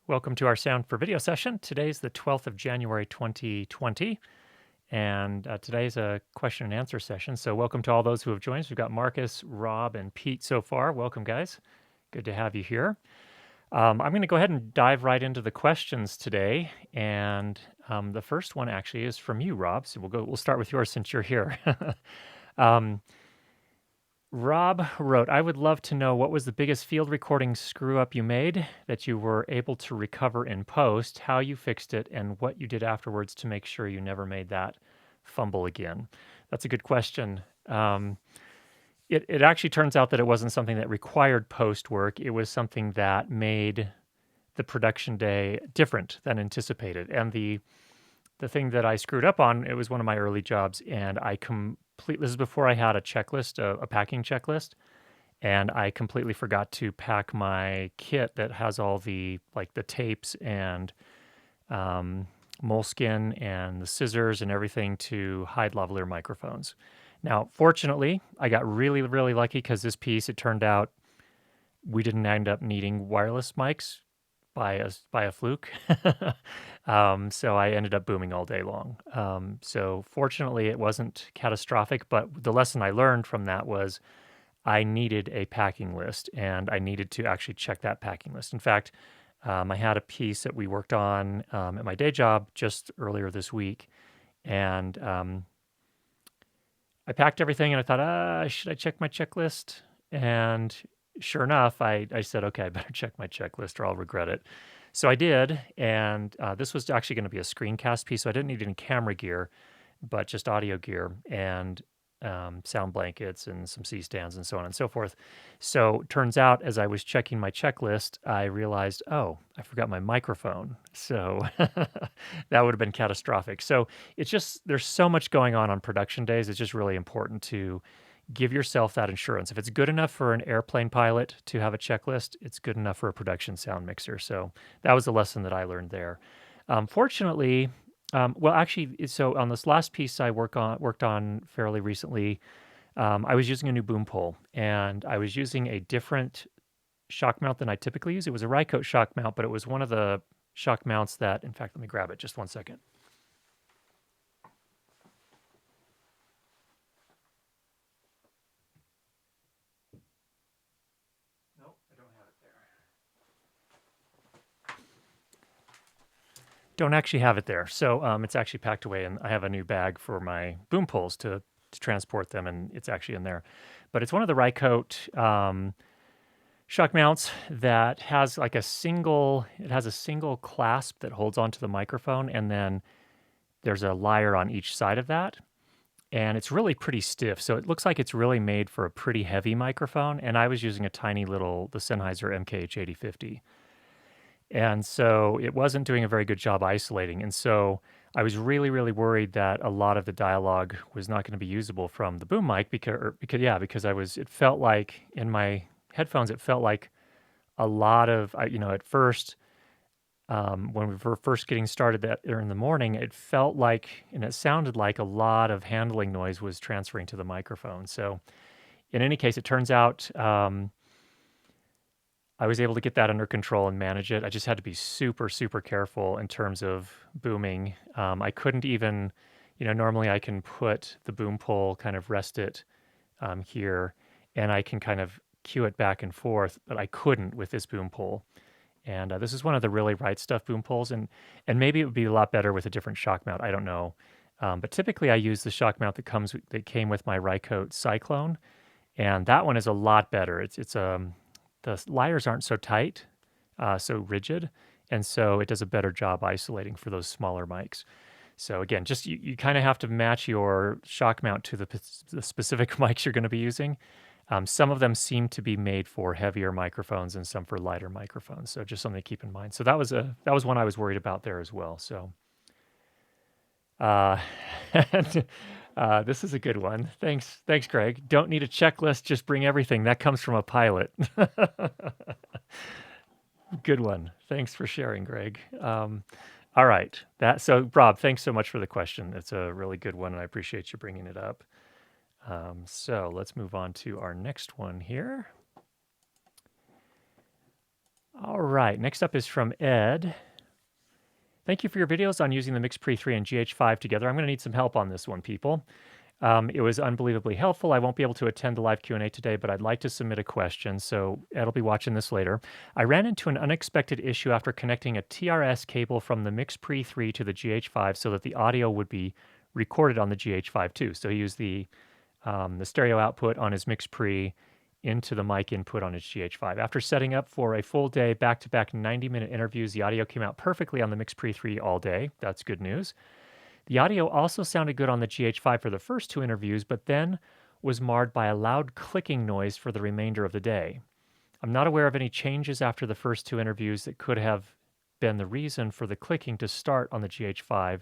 Welcome to our Sound for Video session. Today's the 12th of January 2020, and today's a question and answer session. So welcome to all those who have joined us. We've got Marcus, Rob, and Pete so far. Welcome, guys. Good to have you here. I'm going to go ahead and dive right into the questions today, and the first one actually is from you, Rob. So we'll start with yours since you're here. um, Rob wrote, I would love to know what was the biggest field recording screw up you made that you were able to recover in post, how you fixed it, and what you did afterwards to make sure you never made that fumble again. That's a good question. It actually turns out that it wasn't something that required post work. It was something that made the production day different than anticipated. And the thing that I screwed up on, it was one of my early jobs, and this is before I had a checklist, a packing checklist, and I completely forgot to pack my kit that has all the tapes and moleskin and the scissors and everything to hide lavalier microphones. Now, fortunately, I got really, really lucky because this piece, it turned out we didn't end up needing wireless mics by a fluke. So I ended up booming all day long. So fortunately, it wasn't catastrophic, but the lesson I learned from that was I needed a packing list, and I needed to actually check that packing list. In fact, I had a piece that we worked on at my day job just earlier this week, and I packed everything, and I thought, should I check my checklist? And sure enough, I said, okay, I better check my checklist or I'll regret it. So I did, and this was actually going to be a screencast piece, so I didn't need any camera gear, but just audio gear and sound blankets and some C-stands and so on and so forth. So turns out, as I was checking my checklist, I realized, oh, I forgot my microphone. So that would have been catastrophic. So it's just, there's so much going on production days. It's just really important to give yourself that insurance. If it's good enough for an airplane pilot to have a checklist, it's good enough for a production sound mixer. So that was the lesson that I learned there. Fortunately, so on this last piece I worked on fairly recently, I was using a new boom pole, and I was using a different shock mount than I typically use. It was a Rycote shock mount, but it was one of the shock mounts that, in fact, let me grab it just one second. Don't actually have it there. So it's actually packed away, and I have a new bag for my boom poles to transport them, and it's actually in there. But it's one of the Rycote shock mounts that has a single clasp that holds onto the microphone, and then there's a lyre on each side of that. And it's really pretty stiff. So it looks like it's really made for a pretty heavy microphone. And I was using a tiny little, the Sennheiser MKH8050. And so it wasn't doing a very good job isolating. And so I was really, really worried that a lot of the dialogue was not going to be usable from the boom mic because it felt like in my headphones, it felt like a lot of, at first, when we were first getting started in the morning, it felt like, and it sounded like a lot of handling noise was transferring to the microphone. So in any case, it turns out, I was able to get that under control and manage it. I just had to be super, super careful in terms of booming. I couldn't even, normally I can put the boom pole, kind of rest it here, and I can kind of cue it back and forth, but I couldn't with this boom pole. And this is one of the really right stuff boom poles, and maybe it would be a lot better with a different shock mount. I don't know, but typically I use the shock mount that came with my Rycote Cyclone, and that one is a lot better. The lyres aren't so tight, so rigid, and so it does a better job isolating for those smaller mics. So again, just you kind of have to match your shock mount to the specific mics you're going to be using. Some of them seem to be made for heavier microphones and some for lighter microphones. So just something to keep in mind. So that was one I was worried about there as well. So and, this is a good one. Thanks, Greg. Don't need a checklist, just bring everything. That comes from a pilot. Good one. Thanks for sharing, Greg. All right. So Rob, thanks so much for the question. It's a really good one, and I appreciate you bringing it up. So let's move on to our next one here. All right, next up is from Ed. Thank you for your videos on using the Mix Pre 3 and GH5 together. I'm going to need some help on this one, people. It was unbelievably helpful. I won't be able to attend the live Q&A today, but I'd like to submit a question, so Ed will be watching this later. I ran into an unexpected issue after connecting a TRS cable from the Mix Pre 3 to the GH5 so that the audio would be recorded on the GH5 too. So he used the stereo output on his Mix Pre into the mic input on his GH5. After setting up for a full day back-to-back 90-minute interviews, the audio came out perfectly on the Mix Pre 3 all day. That's good news. The audio also sounded good on the GH5 for the first two interviews, but then was marred by a loud clicking noise for the remainder of the day. I'm not aware of any changes after the first two interviews that could have been the reason for the clicking to start on the GH5.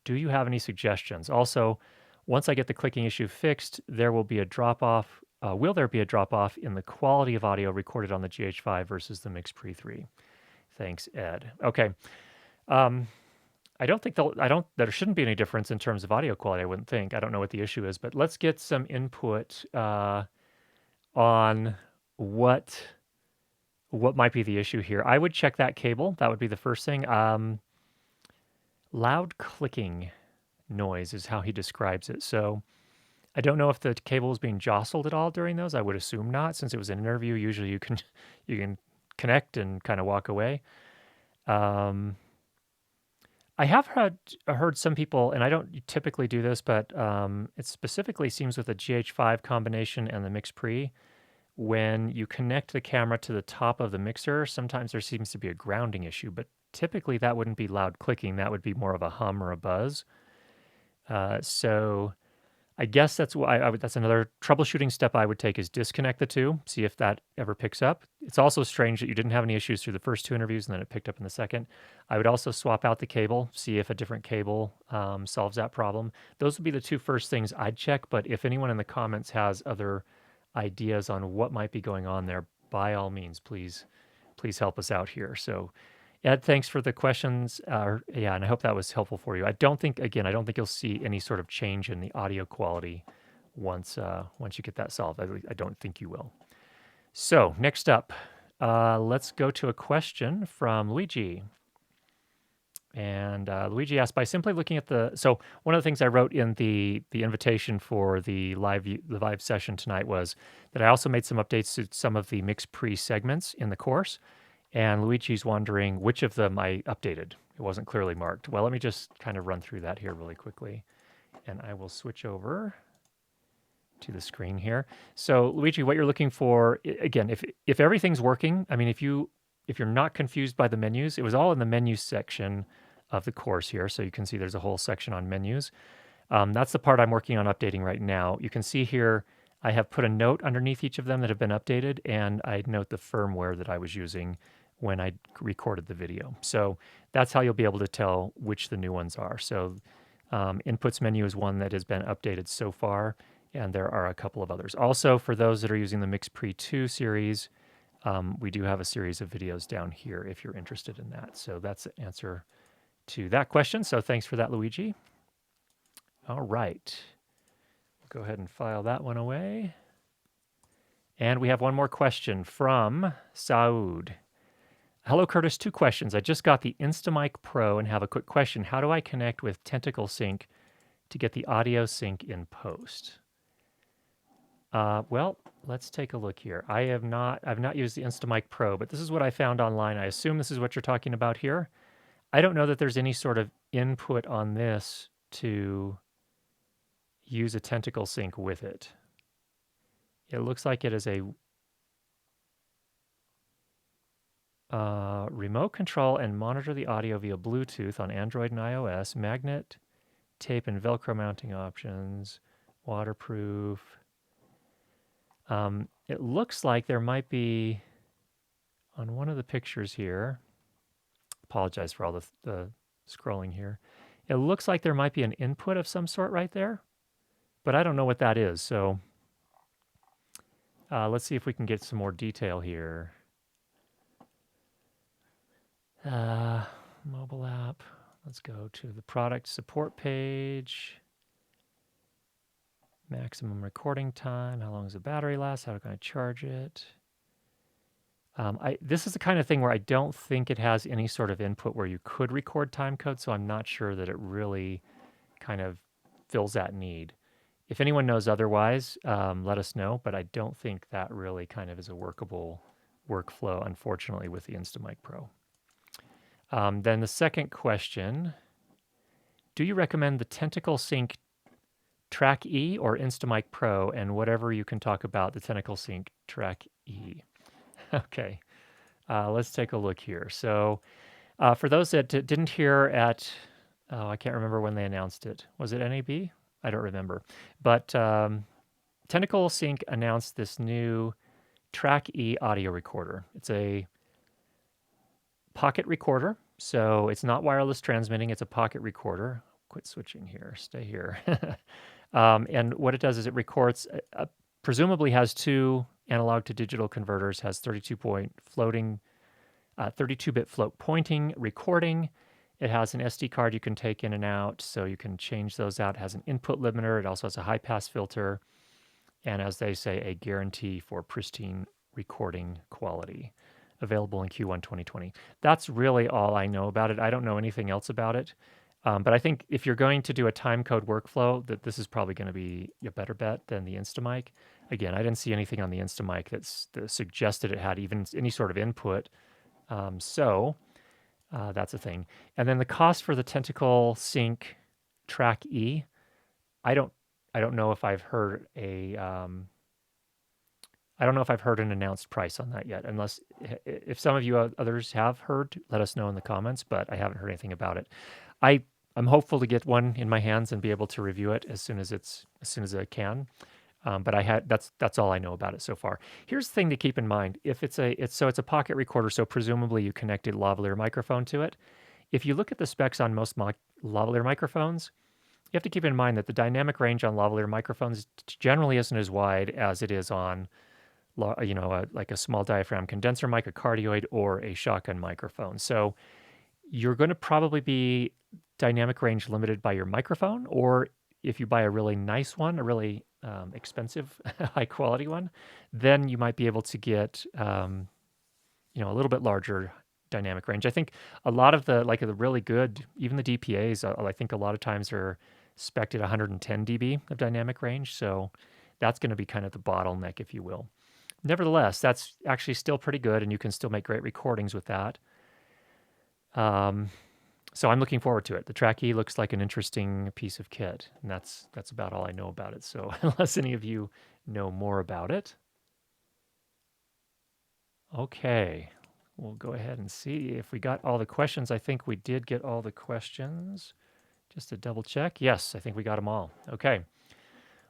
Do you have any suggestions? Also, once I get the clicking issue fixed, there will be a drop-off. Will there be a drop-off in the quality of audio recorded on the GH5 versus the Mix Pre 3? Thanks, Ed. Okay. I don't think there shouldn't be any difference in terms of audio quality, I wouldn't think. I don't know what the issue is, but let's get some input on what might be the issue here. I would check that cable. That would be the first thing. Loud clicking noise is how he describes it. So I don't know if the cable is being jostled at all during those. I would assume not, since it was an interview. Usually you can connect and kind of walk away. I have heard some people, and I don't typically do this, but it specifically seems with the GH5 combination and the Mix Pre, when you connect the camera to the top of the mixer, sometimes there seems to be a grounding issue, but typically that wouldn't be loud clicking. That would be more of a hum or a buzz. So I guess that's why that's another troubleshooting step I would take, is disconnect the two, see if that ever picks up. It's also strange that you didn't have any issues through the first two interviews and then it picked up in the second. I would also swap out the cable, see if a different cable solves that problem. Those would be the two first things I'd check, but if anyone in the comments has other ideas on what might be going on there, by all means, please help us out here. So Ed, thanks for the questions. Yeah, and I hope that was helpful for you. I don't think you'll see any sort of change in the audio quality once you get that solved. I don't think you will. So next up, let's go to a question from Luigi. And Luigi asked, by simply looking at so one of the things I wrote in the invitation for the live session tonight was that I also made some updates to some of the Mix Pre segments in the course. And Luigi's wondering which of them I updated. It wasn't clearly marked. Well, let me just kind of run through that here really quickly. And I will switch over to the screen here. So Luigi, what you're looking for, again, if everything's working, I mean, if you're not confused by the menus, it was all in the menu section of the course here. So you can see there's a whole section on menus. That's the part I'm working on updating right now. You can see here, I have put a note underneath each of them that have been updated, and I note the firmware that I was using when I recorded the video. So that's how you'll be able to tell which the new ones are. So inputs menu is one that has been updated so far, and there are a couple of others. Also, for those that are using the Mix Pre 2 series, we do have a series of videos down here if you're interested in that. So that's the answer to that question. So thanks for that, Luigi. All right. We'll go ahead and file that one away. And we have one more question from Saud. Hello, Curtis. 2 questions. I just got the Instamic Pro and have a quick question. How do I connect with Tentacle Sync to get the audio sync in post? Well, let's take a look here. I've not used the Instamic Pro, but this is what I found online. I assume this is what you're talking about here. I don't know that there's any sort of input on this to use a Tentacle Sync with it. It looks like it is a remote control and monitor the audio via Bluetooth on Android and iOS, magnet, tape, and Velcro mounting options, waterproof. It looks like there might be, on one of the pictures here, apologize for all the scrolling here, it looks like there might be an input of some sort right there, but I don't know what that is. So let's see if we can get some more detail here. Mobile app. Let's go to the product support page. Maximum recording time. How long does the battery last? How can I charge it? This is the kind of thing where I don't think it has any sort of input where you could record time code, so I'm not sure that it really kind of fills that need. If anyone knows otherwise, let us know, but I don't think that really kind of is a workable workflow, unfortunately, with the Instamic Pro. Then the second question, do you recommend the Tentacle Sync Track E or Instamic Pro, and whatever you can talk about the Tentacle Sync Track E? Okay, let's take a look here. So for those that didn't hear at, oh, I can't remember when they announced it. Was it NAB? I don't remember. But Tentacle Sync announced this new Track E audio recorder. It's a pocket recorder, so it's not wireless transmitting, it's a pocket recorder. Quit switching here, stay here. And what it does is it records, presumably has two analog to digital converters, has 32-bit float pointing, recording. It has an SD card you can take in and out, so you can change those out. It has an input limiter. It also has a high-pass filter. And as they say, a guarantee for pristine recording quality. Available in Q1 2020. That's really all I know about it. I don't know anything else about it. But I think if you're going to do a timecode workflow, that this is probably going to be a better bet than the Instamic. Again, I didn't see anything on the Instamic that suggested it had even any sort of input. So that's a thing. And then the cost for the Tentacle Sync Track E, I don't know if I've heard I don't know if I've heard an announced price on that yet. Unless if some of you others have heard, let us know in the comments. But I haven't heard anything about it. I'm hopeful to get one in my hands and be able to review it as soon as I can. But that's all I know about it so far. Here's the thing to keep in mind: if it's a pocket recorder, so presumably you connected lavalier microphone to it. If you look at the specs on most lavalier microphones, you have to keep in mind that the dynamic range on lavalier microphones generally isn't as wide as it is on, like a small diaphragm condenser mic, a cardioid, or a shotgun microphone. So you're going to probably be dynamic range limited by your microphone, or if you buy a really nice one, a really expensive, high quality one, then you might be able to get a little bit larger dynamic range. I think a lot of the really good, even the DPAs, I think a lot of times are spec'd at 110 dB of dynamic range. So that's going to be kind of the bottleneck, if you will. Nevertheless, that's actually still pretty good, and you can still make great recordings with that. So I'm looking forward to it. The Track E looks like an interesting piece of kit, and that's about all I know about it. So unless any of you know more about it. Okay, we'll go ahead and see if we got all the questions. I think we did get all the questions. Just to double check. Yes, I think we got them all. Okay.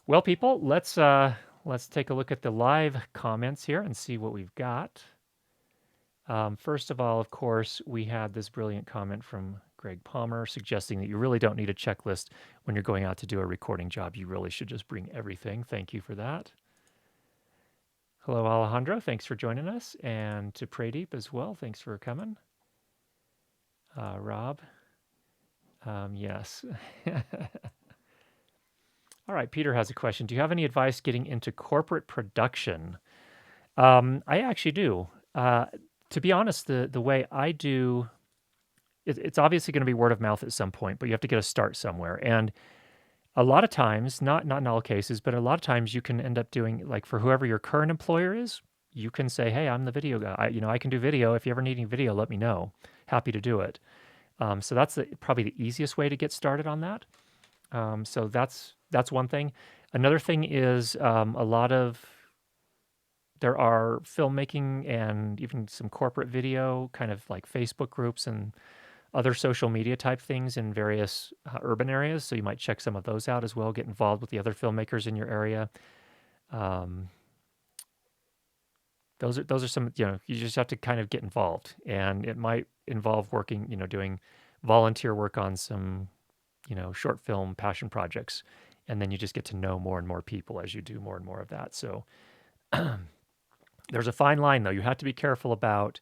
Well, people, let's take a look at the live comments here and see what we've got. First of all, of course, we had this brilliant comment from Greg Palmer suggesting that you really don't need a checklist when you're going out to do a recording job. You really should just bring everything. Thank you for that. Hello, Alejandro. Thanks for joining us. And to Pradeep as well. Thanks for coming. Rob. Yes. All right, Peter has a question. Do you have any advice getting into corporate production? I actually do. To be honest, the way I do, it's obviously going to be word of mouth at some point, but you have to get a start somewhere. And a lot of times, not in all cases, but a lot of times you can end up doing, like for whoever your current employer is, you can say, hey, I'm the video guy. I can do video. If you ever need any video, let me know. Happy to do it. So that's probably the easiest way to get started on that. So that's one thing. Another thing is there are filmmaking and even some corporate video, kind of like Facebook groups and other social media type things in various urban areas. So you might check some of those out as well. Get involved with the other filmmakers in your area. Those are some, you just have to kind of get involved, and it might involve working, doing volunteer work on some, short film passion projects. And then you just get to know more and more people as you do more and more of that. So there's a fine line, though. You have to be careful about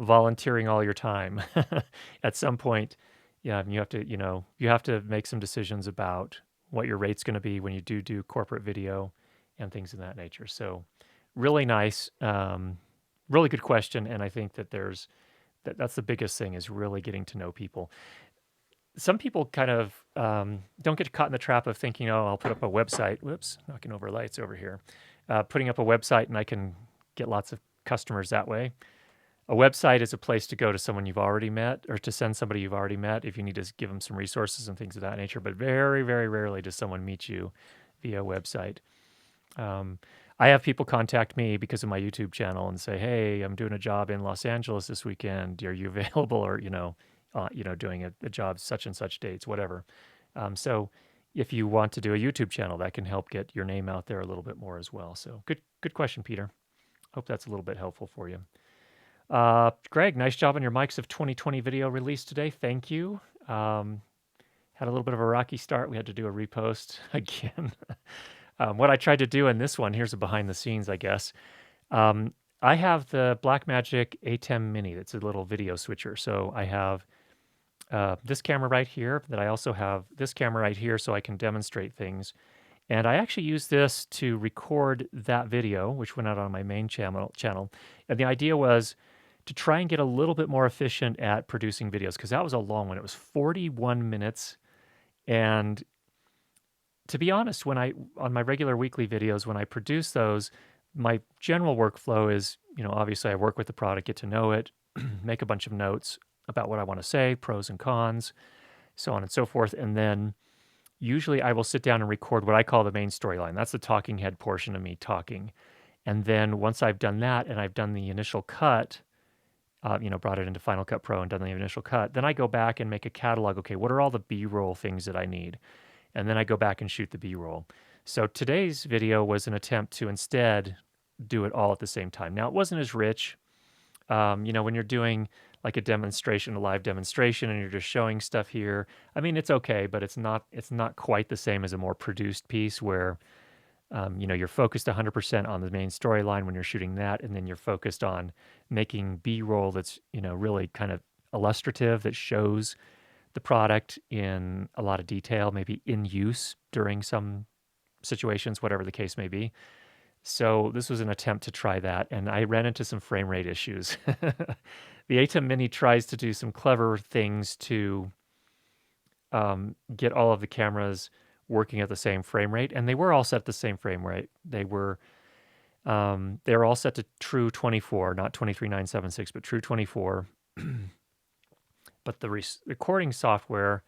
volunteering all your time. At some point, yeah, you have to make some decisions about what your rate's going to be when you do corporate video and things of that nature. So really nice. really good question, and I think that that's the biggest thing is really getting to know people. Some people kind of don't get caught in the trap of thinking, oh, I'll put up a website. Whoops, knocking over lights over here. Putting up a website and I can get lots of customers that way. A website is a place to go to someone you've already met or to send somebody you've already met if you need to give them some resources and things of that nature. But very, very rarely does someone meet you via website. Um, I have people contact me because of my YouTube channel and say, "Hey, I'm doing a job in Los Angeles this weekend. Are you available?" Or doing a job such and such dates, whatever. So, if you want to do a YouTube channel, that can help get your name out there a little bit more as well. So, good question, Peter. Hope that's a little bit helpful for you. Greg, nice job on your Mics of 2020 video release today. Thank you. Had a little bit of a rocky start. We had to do a repost again. What I tried to do in this one, here's a behind the scenes, I guess. I have the Blackmagic A10 Mini. That's a little video switcher. So I have this camera right here, that I also have this camera right here so I can demonstrate things. And I actually use this to record that video, which went out on my main channel. And the idea was to try and get a little bit more efficient at producing videos, because that was a long one. It was 41 minutes. And to be honest, on my regular weekly videos, when I produce those, my general workflow is, obviously I work with the product, get to know it, make a bunch of notes about what I want to say, pros and cons, so on and so forth. And then usually I will sit down and record what I call the main storyline. That's the talking head portion of me talking. And then once I've done that and I've done the initial cut, brought it into Final Cut Pro and done the initial cut, then I go back and make a catalog. Okay, what are all the B-roll things that I need? And then I go back and shoot the B-roll. So today's video was an attempt to instead do it all at the same time. Now, it wasn't as rich. When you're doing like a live demonstration, and you're just showing stuff here, I mean, it's okay, but it's not quite the same as a more produced piece where, you're focused 100% on the main storyline when you're shooting that, and then you're focused on making B-roll that's, really kind of illustrative, that shows the product in a lot of detail, maybe in use during some situations, whatever the case may be. So this was an attempt to try that, and I ran into some frame rate issues. The A10 Mini tries to do some clever things to get all of the cameras working at the same frame rate, and they were all set at the same frame rate. They were all set to true 24, not 23976, but true 24. But the recording software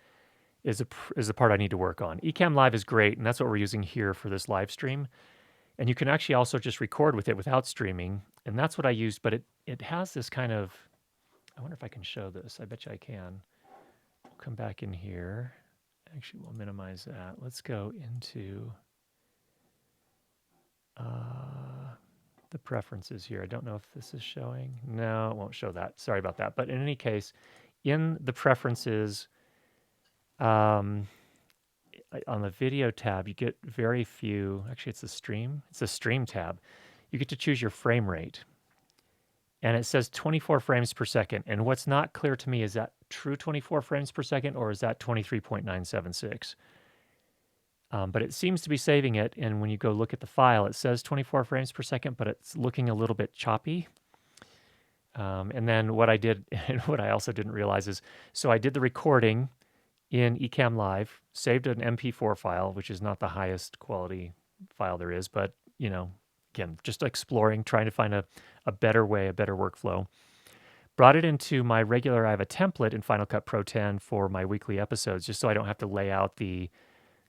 is the part I need to work on. Ecamm Live is great, and that's what we're using here for this live stream. And you can actually also just record with it without streaming, and that's what I used. But it has this kind of, I wonder if I can show this. I bet you I can. We'll come back in here. Actually, we'll minimize that. Let's go into the preferences here. I don't know if this is showing. No, it won't show that. Sorry about that. But in any case, in the preferences, on the video tab, you get very few. Actually, it's the stream. It's the stream tab. You get to choose your frame rate. And it says 24 frames per second. And what's not clear to me is that true 24 frames per second, or is that 23.976? But it seems to be saving it. And when you go look at the file, it says 24 frames per second, but it's looking a little bit choppy. And then what I did, and what I also didn't realize is, so I did the recording in Ecamm Live, saved an MP4 file, which is not the highest quality file there is, but, again, just exploring, trying to find a better way, a better workflow. Brought it into my regular, I have a template in Final Cut Pro 10 for my weekly episodes, just so I don't have to lay out the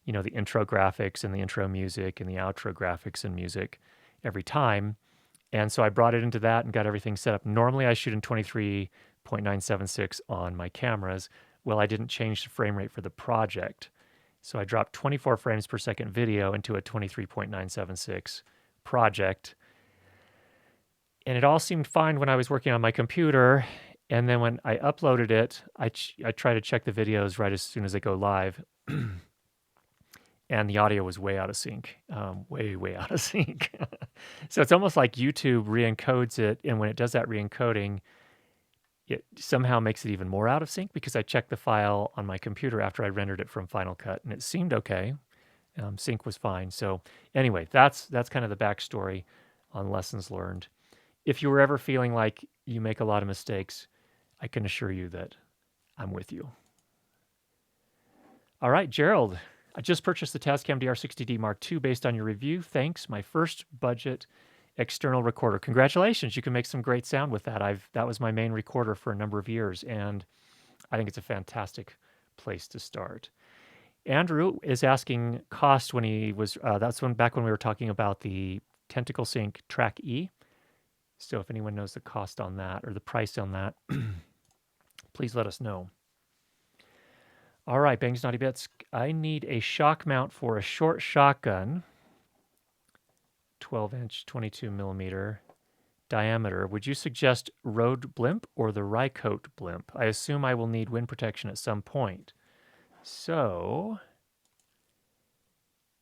intro graphics and the intro music and the outro graphics and music every time. And so I brought it into that and got everything set up. Normally I shoot in 23.976 on my cameras. Well, I didn't change the frame rate for the project. So I dropped 24 frames per second video into a 23.976 project. And it all seemed fine when I was working on my computer. And then when I uploaded it, I try to check the videos right as soon as they go live. And the audio was way out of sync, way out of sync. So it's almost like YouTube re-encodes it. And when it does that re-encoding, it somehow makes it even more out of sync, because I checked the file on my computer after I rendered it from Final Cut, and it seemed okay. Sync was fine. So anyway, that's kind of the backstory on lessons learned. if you were ever feeling like you make a lot of mistakes, I can assure you that I'm with you. All right, Gerald, I just purchased the Tascam DR-60D Mark II based on your review. Thanks, my first budget external recorder. Congratulations, you can make some great sound with that. That was my main recorder for a number of years, and I think it's a fantastic place to start. Andrew is asking cost when he was, that's back when we were talking about the Tentacle Track E. So if anyone knows the cost on that or the price on that, please let us know. All right, Bangs Naughty Bits. I need a shock mount for a short shotgun, 12-inch, 22 millimeter diameter. Would you suggest Rode Blimp or the Rycote Blimp? I assume I will need wind protection at some point. So,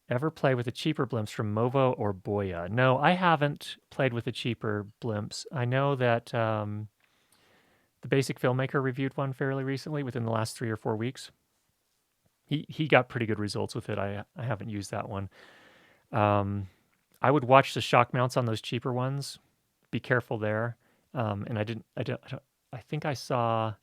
ever play with the cheaper blimps from Movo or Boya? No, I haven't played with the cheaper blimps. I know that the Basic Filmmaker reviewed one fairly recently within the last 3 or 4 weeks. He got pretty good results with it. I haven't used that one. I would watch the shock mounts on those cheaper ones. Be careful there. And I think I saw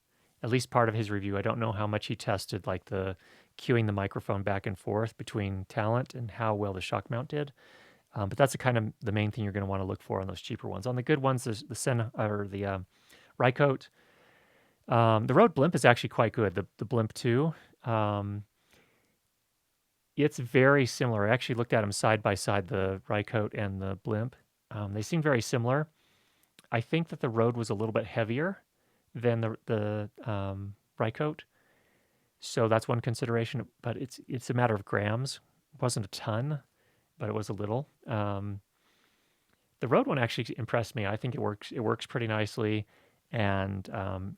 at least part of his review. I don't know how much he tested, like the cueing the microphone back and forth between talent and how well the shock mount did. But that's the main thing you're going to want to look for on those cheaper ones. On the good ones, there's the Rycote. The Rode Blimp is actually quite good. The Blimp 2. It's very similar. I actually looked at them side by side, the Rycote and the Blimp. They seem very similar. I think that the Rode was a little bit heavier than the Rycote, so that's one consideration. But it's a matter of grams. It wasn't a ton, but it was a little. The Rode one actually impressed me. I think it works pretty nicely, and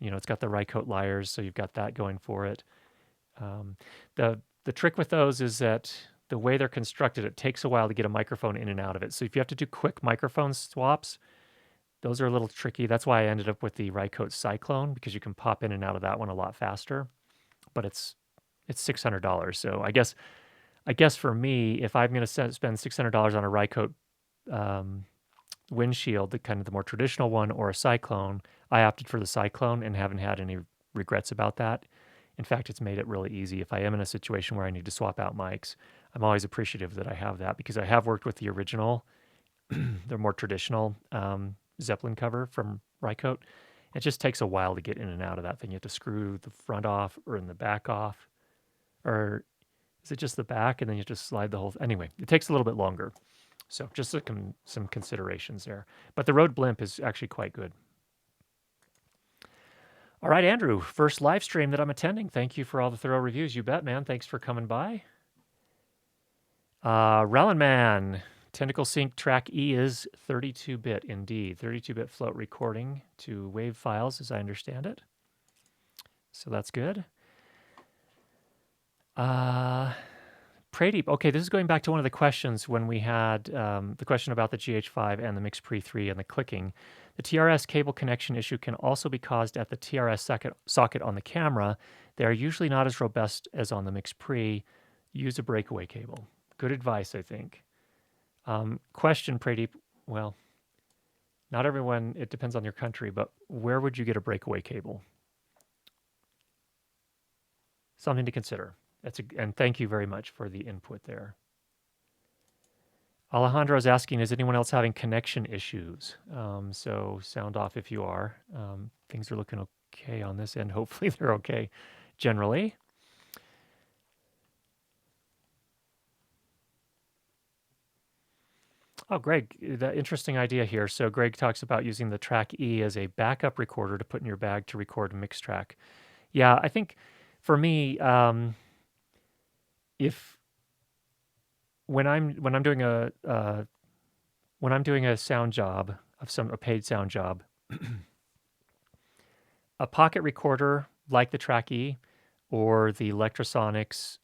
it's got the Rycote lyres, so you've got that going for it. The trick with those is that the way they're constructed, it takes a while to get a microphone in and out of it. So if you have to do quick microphone swaps, those are a little tricky. That's why I ended up with the Rycote Cyclone, because you can pop in and out of that one a lot faster. But it's $600. So I guess for me, if I'm going to spend $600 on a Rycote windshield, the more traditional one, or a Cyclone, I opted for the Cyclone and haven't had any regrets about that. In fact, it's made it really easy. If I am in a situation where I need to swap out mics, I'm always appreciative that I have that, because I have worked with the original, the more traditional Zeppelin cover from Rycote. It just takes a while to get in and out of that thing. You have to screw the front off or in the back off. Or is it just the back and then you have to slide the whole Anyway, it takes a little bit longer. So just some considerations there. But the Rode Blimp is actually quite good. All right, Andrew, first live stream that I'm attending. Thank you for all the thorough reviews. You bet, man. Thanks for coming by. Rellan Man, Tentacle Track E is 32-bit indeed. 32-bit float recording to WAV files, as I understand it. So that's good. Pradeep, okay, this is going back to one of the questions when we had the question about the GH5 and the Mix Pre 3 and the clicking. The TRS cable connection issue can also be caused at the TRS socket on the camera. They are usually not as robust as on the Mix Pre. Use a breakaway cable. Good advice, I think. Question, Pradeep, well, not everyone, it depends on your country, but where would you get a breakaway cable? Something to consider. And thank you very much for the input there. Alejandro is asking, is anyone else having connection issues? So sound off if you are. Things are looking okay on this end. Hopefully they're okay generally. Oh, Greg, the interesting idea here. So Greg talks about using the Track E as a backup recorder to put in your bag to record a mix track. Yeah, I think for me, if when I'm doing a sound job a paid sound job, a pocket recorder like the Track E or the Electrosonics,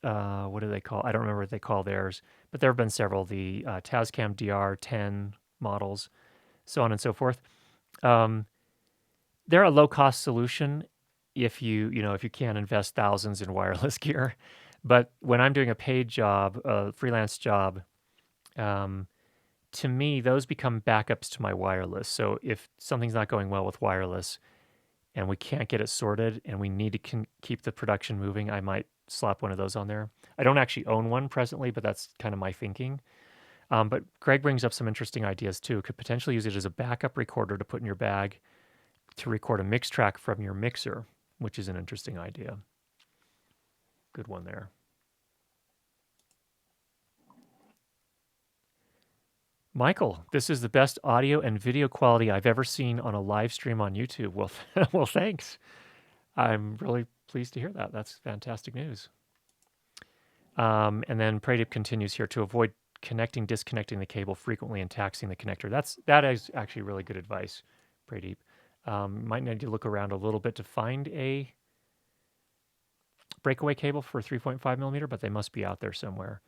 what do they call? I don't remember what they call theirs, but there have been several. The Tascam DR-10 models, so on and so forth. They're a low-cost solution if you can't invest thousands in wireless gear. But when I'm doing a paid job, a freelance job, to me, those become backups to my wireless. So if something's not going well with wireless and we can't get it sorted and we need to keep the production moving, I might slap one of those on there. I don't actually own one presently, but that's kind of my thinking. But Greg brings up some interesting ideas too. Could potentially use it as a backup recorder to put in your bag to record a mix track from your mixer, which is an interesting idea. Good one there. Michael, this is the best audio and video quality I've ever seen on a live stream on YouTube. Well, well, thanks. I'm really pleased to hear that. That's fantastic news. And then Pradeep continues here to avoid disconnecting the cable frequently and taxing the connector. That is actually really good advice, Pradeep. Might need to look around a little bit to find a breakaway cable for 3.5 millimeter, but they must be out there somewhere.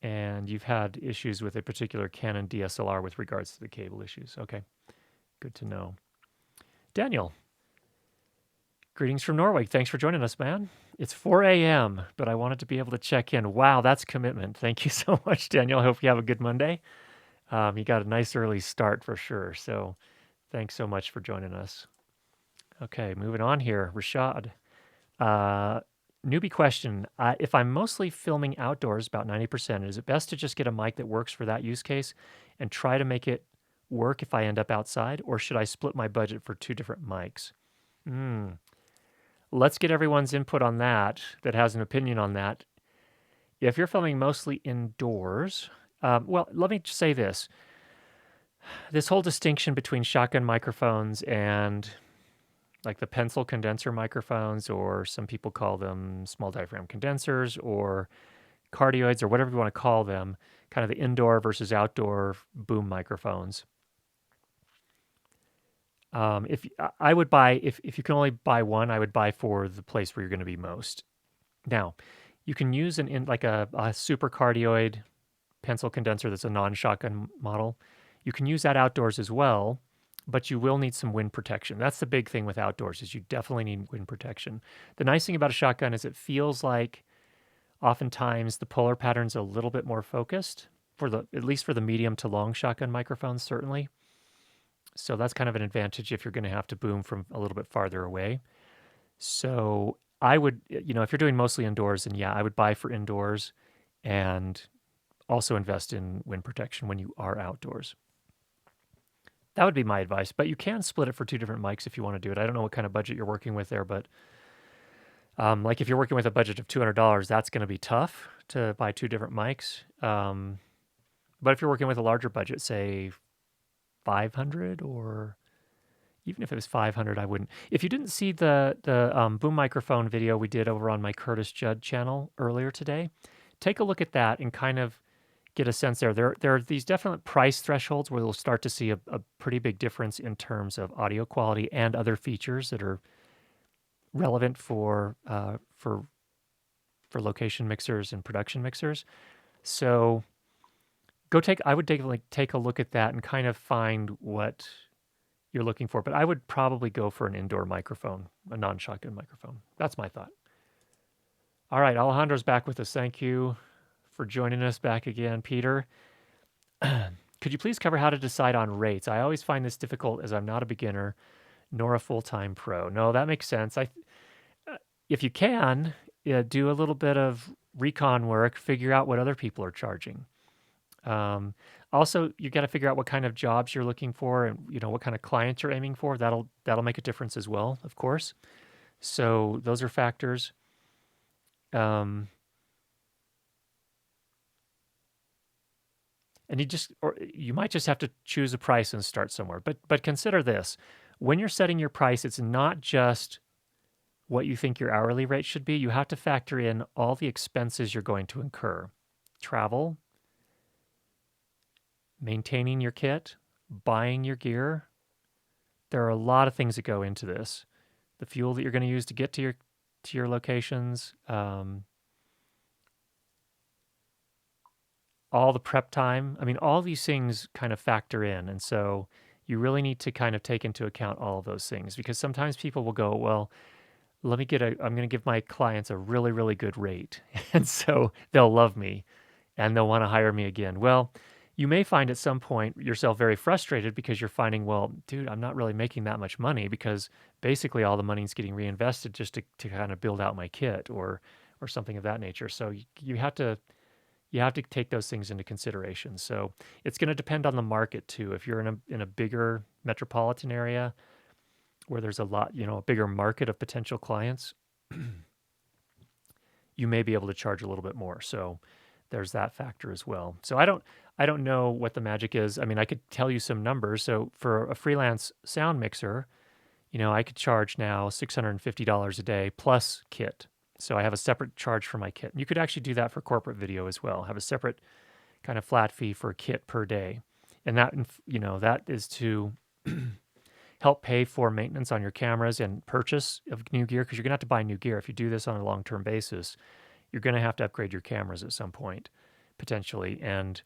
And you've had issues with a particular Canon DSLR with regards to the cable issues. Okay, good to know. Daniel, greetings from Norway. Thanks for joining us, man. It's 4 a.m., but I wanted to be able to check in. Wow, that's commitment. Thank you so much, Daniel. I hope you have a good Monday. You got a nice early start for sure. So thanks so much for joining us. Okay, moving on here. Rashad. Newbie question. If I'm mostly filming outdoors, about 90%, is it best to just get a mic that works for that use case and try to make it work if I end up outside? Or should I split my budget for 2 different mics? Let's get everyone's input on that has an opinion on that. If you're filming mostly indoors, well, let me just say this. This whole distinction between shotgun microphones and like the pencil condenser microphones, or some people call them small diaphragm condensers or cardioids or whatever you want to call them, kind of the indoor versus outdoor boom microphones. If you can only buy one, I would buy for the place where you're going to be most. Now, you can use a super cardioid pencil condenser that's a non-shotgun model. You can use that outdoors as well, but you will need some wind protection. That's the big thing with outdoors, is you definitely need wind protection. The nice thing about a shotgun is it feels like oftentimes the polar pattern's a little bit more focused, at least for the medium to long shotgun microphones, certainly. So that's kind of an advantage if you're going to have to boom from a little bit farther away. So I would, if you're doing mostly indoors, then yeah, I would buy for indoors and also invest in wind protection when you are outdoors. That would be my advice, but you can split it for 2 different mics if you want to do it. I don't know what kind of budget you're working with there, but like if you're working with a budget of $200, that's going to be tough to buy 2 different mics. But if you're working with a larger budget, say 500, or even if it was 500, I wouldn't. If you didn't see the boom microphone video we did over on my Curtis Judd channel earlier today, take a look at that and kind of get a sense there. There are these definite price thresholds where you'll start to see a pretty big difference in terms of audio quality and other features that are relevant for location mixers and production mixers. So I would take a look at that and kind of find what you're looking for. But I would probably go for an indoor microphone, a non-shotgun microphone. That's my thought. All right, Alejandro's back with us. Thank you for joining us back again, Peter. Could you please cover how to decide on rates? I always find this difficult as I'm not a beginner nor a full-time pro. No, that makes sense. If you can, do a little bit of recon work, figure out what other people are charging. Also, you got to figure out what kind of jobs you're looking for and what kind of clients you're aiming for. That'll make a difference as well, of course. So those are factors. And you might just have to choose a price and start somewhere. But consider this. When you're setting your price, it's not just what you think your hourly rate should be. You have to factor in all the expenses you're going to incur. Travel, maintaining your kit, buying your gear. There are a lot of things that go into this. The fuel that you're going to use to get to your locations, all the prep time. I mean, all these things kind of factor in. And so you really need to kind of take into account all of those things, because sometimes people will go, well, I'm going to give my clients a really, really good rate. And so they'll love me and they'll want to hire me again. Well, you may find at some point yourself very frustrated because you're finding, well, dude, I'm not really making that much money because basically all the money's getting reinvested just to kind of build out my kit or something of that nature. So you have to take those things into consideration. So it's going to depend on the market too. If you're in a bigger metropolitan area where there's a lot, a bigger market of potential clients, you may be able to charge a little bit more. So there's that factor as well. So I don't know what the magic is. I mean, I could tell you some numbers. So for a freelance sound mixer, I could charge now $650 a day plus kit. So I have a separate charge for my kit. You could actually do that for corporate video as well. Have a separate kind of flat fee for a kit per day. And that is to help pay for maintenance on your cameras and purchase of new gear, because you're going to have to buy new gear. If you do this on a long-term basis, you're going to have to upgrade your cameras at some point, potentially. And,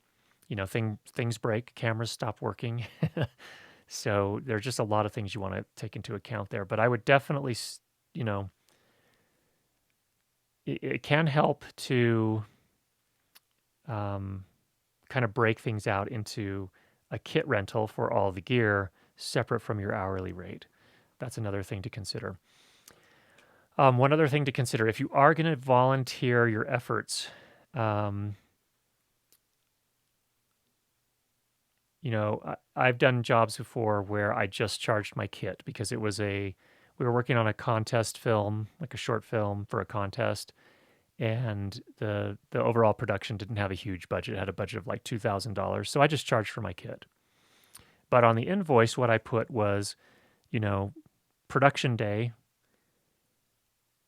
things break, cameras stop working. So there's just a lot of things you want to take into account there. But I would definitely, it can help to kind of break things out into a kit rental for all the gear separate from your hourly rate. That's another thing to consider. One other thing to consider, if you are going to volunteer your efforts, I've done jobs before where I just charged my kit because we were working on a contest film, like a short film for a contest, and the overall production didn't have a huge budget. It had a budget of like $2,000. So I just charged for my kit. But on the invoice, what I put was, production day,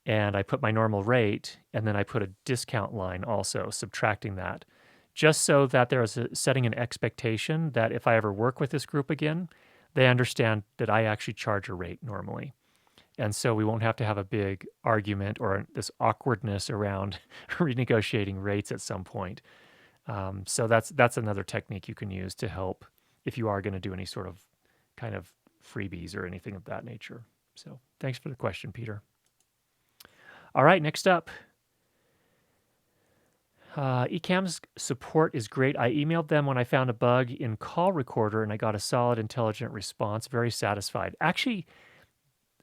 and I put my normal rate, and then I put a discount line also, subtracting that, just so that there is setting an expectation that if I ever work with this group again, they understand that I actually charge a rate normally. And so we won't have to have a big argument or this awkwardness around renegotiating rates at some point. So that's another technique you can use to help if you are going to do any sort of kind of freebies or anything of that nature. So thanks for the question, Peter. All right, next up. Ecamm's support is great. I emailed them when I found a bug in call recorder and I got a solid, intelligent response. Very satisfied. Actually,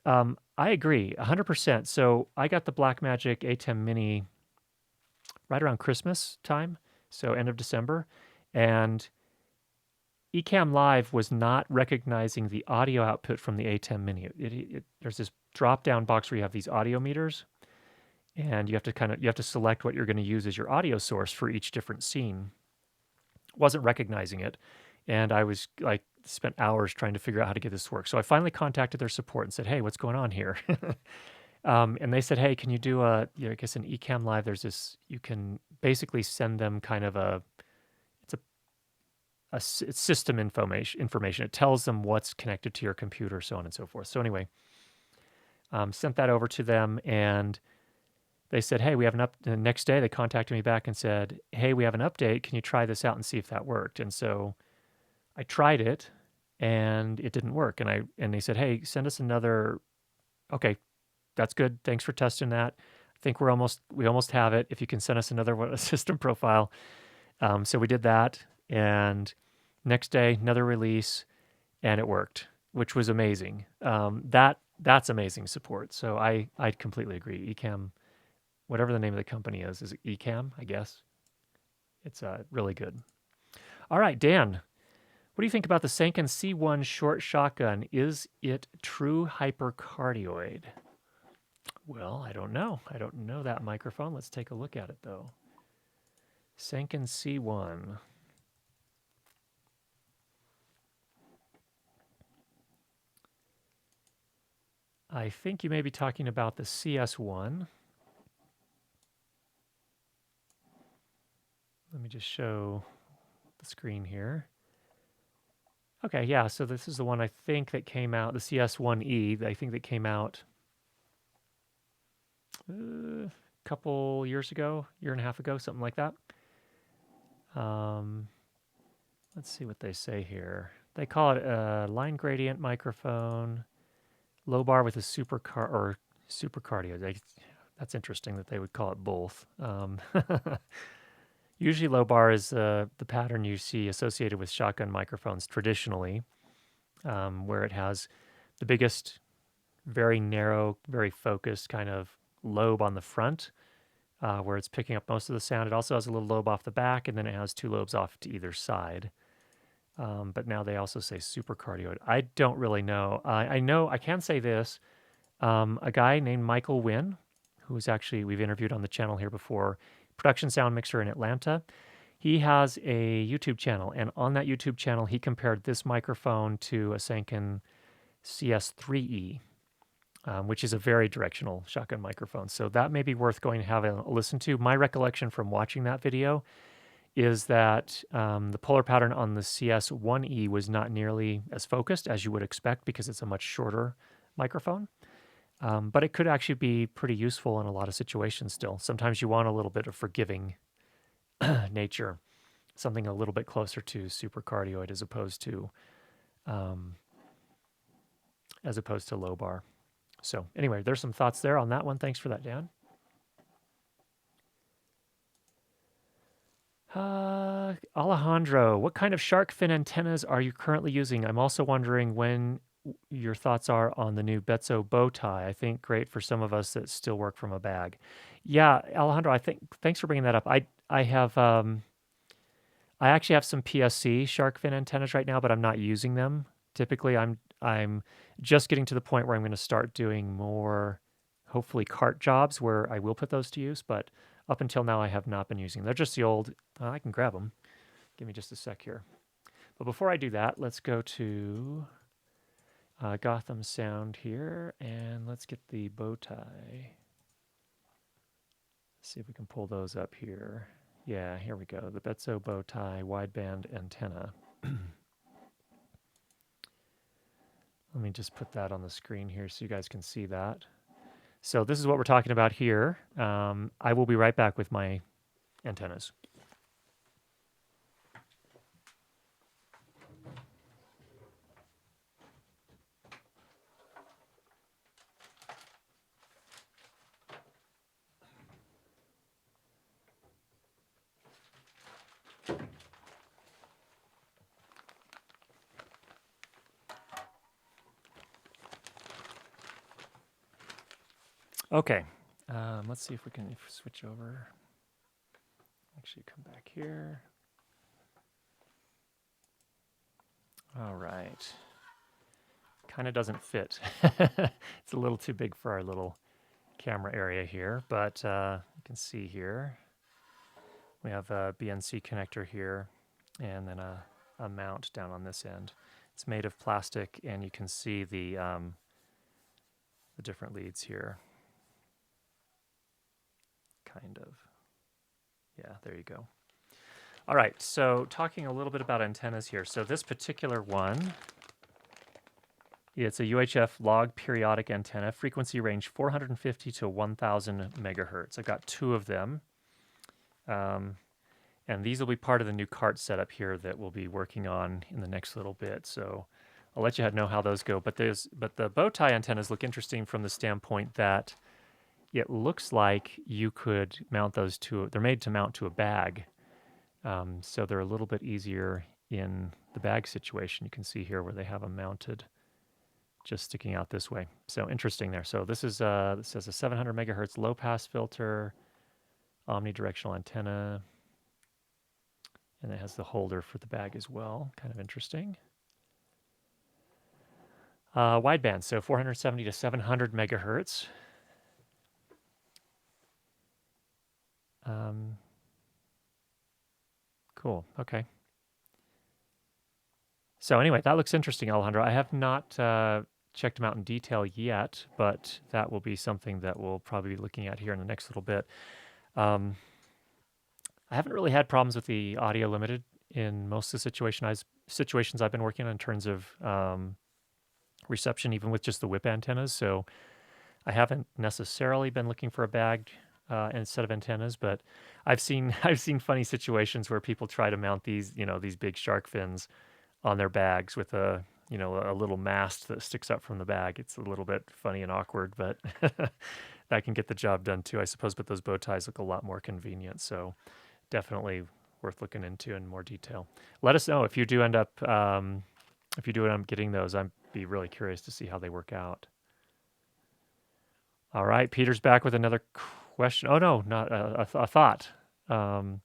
I agree 100%. So I got the Blackmagic A10 Mini right around Christmas time, so end of December, and Ecamm Live was not recognizing the audio output from the A10 Mini. There's this drop-down box where you have these audio meters, and you have to select what you're going to use as your audio source for each different scene. Wasn't recognizing it, and I was like spent hours trying to figure out how to get this to work. So I finally contacted their support and said, "Hey, what's going on here?" And they said, "Hey, can you do I guess in Ecamm Live, there's this. You can basically send them kind of it's system information. It tells them what's connected to your computer, so on and so forth." So anyway, sent that over to them, and they said, "Hey, we have the next day they contacted me back and said, "Hey, we have an update. Can you try this out and see if that worked?" And so I tried it, and it didn't work. And they said, "Hey, send us another." Okay, that's good. Thanks for testing that. I think we almost have it. If you can send us another system profile. So we did that, and next day another release, and it worked, which was amazing. That's amazing support. So I completely agree. Ecamm, whatever the name of the company is it Ecamm? I guess it's really good. All right, Dan. What do you think about the Sanken C1 short shotgun? Is it true hypercardioid? Well, I don't know. I don't know that microphone. Let's take a look at it, though. Sanken C1. I think you may be talking about the CS1. Let me just show the screen here. Okay, yeah, so this is the one I think that came out, the CS1E, I think that came out a couple years ago, year and a half ago, something like that. Let's see what they say here. They call it a line gradient microphone, low bar with a Super cardio. That's interesting that they would call it both. Usually low bar is the pattern you see associated with shotgun microphones traditionally, where it has the biggest, very narrow, very focused kind of lobe on the front, where it's picking up most of the sound. It also has a little lobe off the back, and then it has two lobes off to either side. But now they also say supercardioid. I don't really know. I know I can say this. A guy named Michael Wynn, who is actually, we've interviewed on the channel here before, production sound mixer in Atlanta. He has a YouTube channel, and on that YouTube channel, he compared this microphone to a Sanken CS3E, which is a very directional shotgun microphone. So that may be worth going to have a listen to. My recollection from watching that video is that the polar pattern on the CS1E was not nearly as focused as you would expect because it's a much shorter microphone. But it could actually be pretty useful in a lot of situations still. Sometimes you want a little bit of forgiving nature, something a little bit closer to supercardioid as opposed to low bar. So anyway, there's some thoughts there on that one. Thanks for that, Dan. Alejandro, what kind of shark fin antennas are you currently using? I'm also wondering when your thoughts are on the new Betso bow tie. I think great for some of us that still work from a bag. Yeah, Alejandro, I think thanks for bringing that up. I have I actually have some PSC shark fin antennas right now, but I'm not using them. Typically, I'm just getting to the point where I'm going to start doing more, hopefully, cart jobs where I will put those to use. But up until now, I have not been using them. They're just the old. I can grab them. Give me just a sec here. But before I do that, let's go to Gotham Sound here, and let's get the bow tie. See if we can pull those up here. Yeah, here we go. The Betso bow tie wideband antenna. Let me just put that on the screen here so you guys can see that. So this is what we're talking about here. I will be right back with my antennas. Okay, let's see if we can switch over. Actually, come back here. All right. Kind of doesn't fit. It's a little too big for our little camera area here, but you can see here we have a BNC connector here and then a mount down on this end. It's made of plastic, and you can see the different leads here. Kind of. Yeah, there you go. All right, so talking a little bit about antennas here. So this particular one, it's a UHF log periodic antenna, frequency range 450 to 1000 megahertz. I've got two of them. And these will be part of the new cart setup here that we'll be working on in the next little bit. So I'll let you know how those go. But the bow tie antennas look interesting from the standpoint that it looks like you could mount those to, they're made to mount to a bag. So they're a little bit easier in the bag situation. You can see here where they have them mounted just sticking out this way. So interesting there. So this is this has a 700 megahertz low pass filter, omnidirectional antenna, and it has the holder for the bag as well. Kind of interesting. Wideband, so 470 to 700 megahertz. Cool. Okay. So anyway, that looks interesting, Alejandro. I have not checked them out in detail yet, but that will be something that we'll probably be looking at here in the next little bit. I haven't really had problems with the audio limited in most of the situations I've been working on in terms of reception, even with just the whip antennas. So I haven't necessarily been looking for a bagged set of antennas, but I've seen funny situations where people try to mount these, these big shark fins on their bags with a a little mast that sticks up from the bag. It's a little bit funny and awkward, but that can get the job done too, I suppose. But those bow ties look a lot more convenient, so definitely worth looking into in more detail. Let us know if you do end up getting those. I'd be really curious to see how they work out. All right, Peter's back with another question. Oh no, not a thought. Um,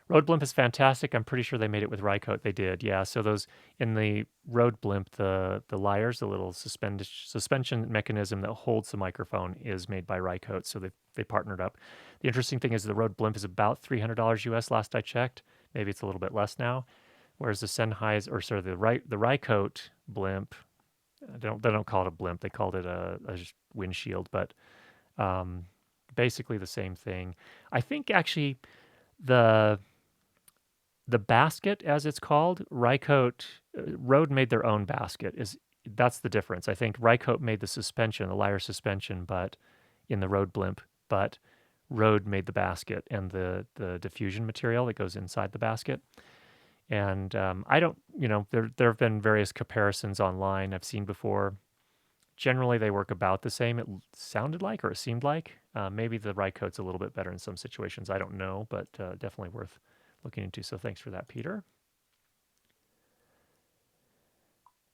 Road Blimp is fantastic. I'm pretty sure they made it with Rycote. They did, yeah. So those in the Road Blimp, the lyres, the little suspension mechanism that holds the microphone, is made by Rycote. So they partnered up. The interesting thing is the Road Blimp is about $300 US last I checked. Maybe it's a little bit less now. Whereas the Sennheiser, or sorry, the Rycote Blimp, they don't call it a blimp. They called it a windshield, but um, basically the same thing. I think actually the basket, as it's called, Rycote Rode made their own basket. That's the difference. I think Rycote made the suspension, the lyre suspension, but in the Rode Blimp, but Rode made the basket and the diffusion material that goes inside the basket. And I don't, there have been various comparisons online I've seen before. Generally, they work about the same. It sounded like, or it seemed like. Maybe the Rycote's a little bit better in some situations. I don't know, but definitely worth looking into. So thanks for that, Peter.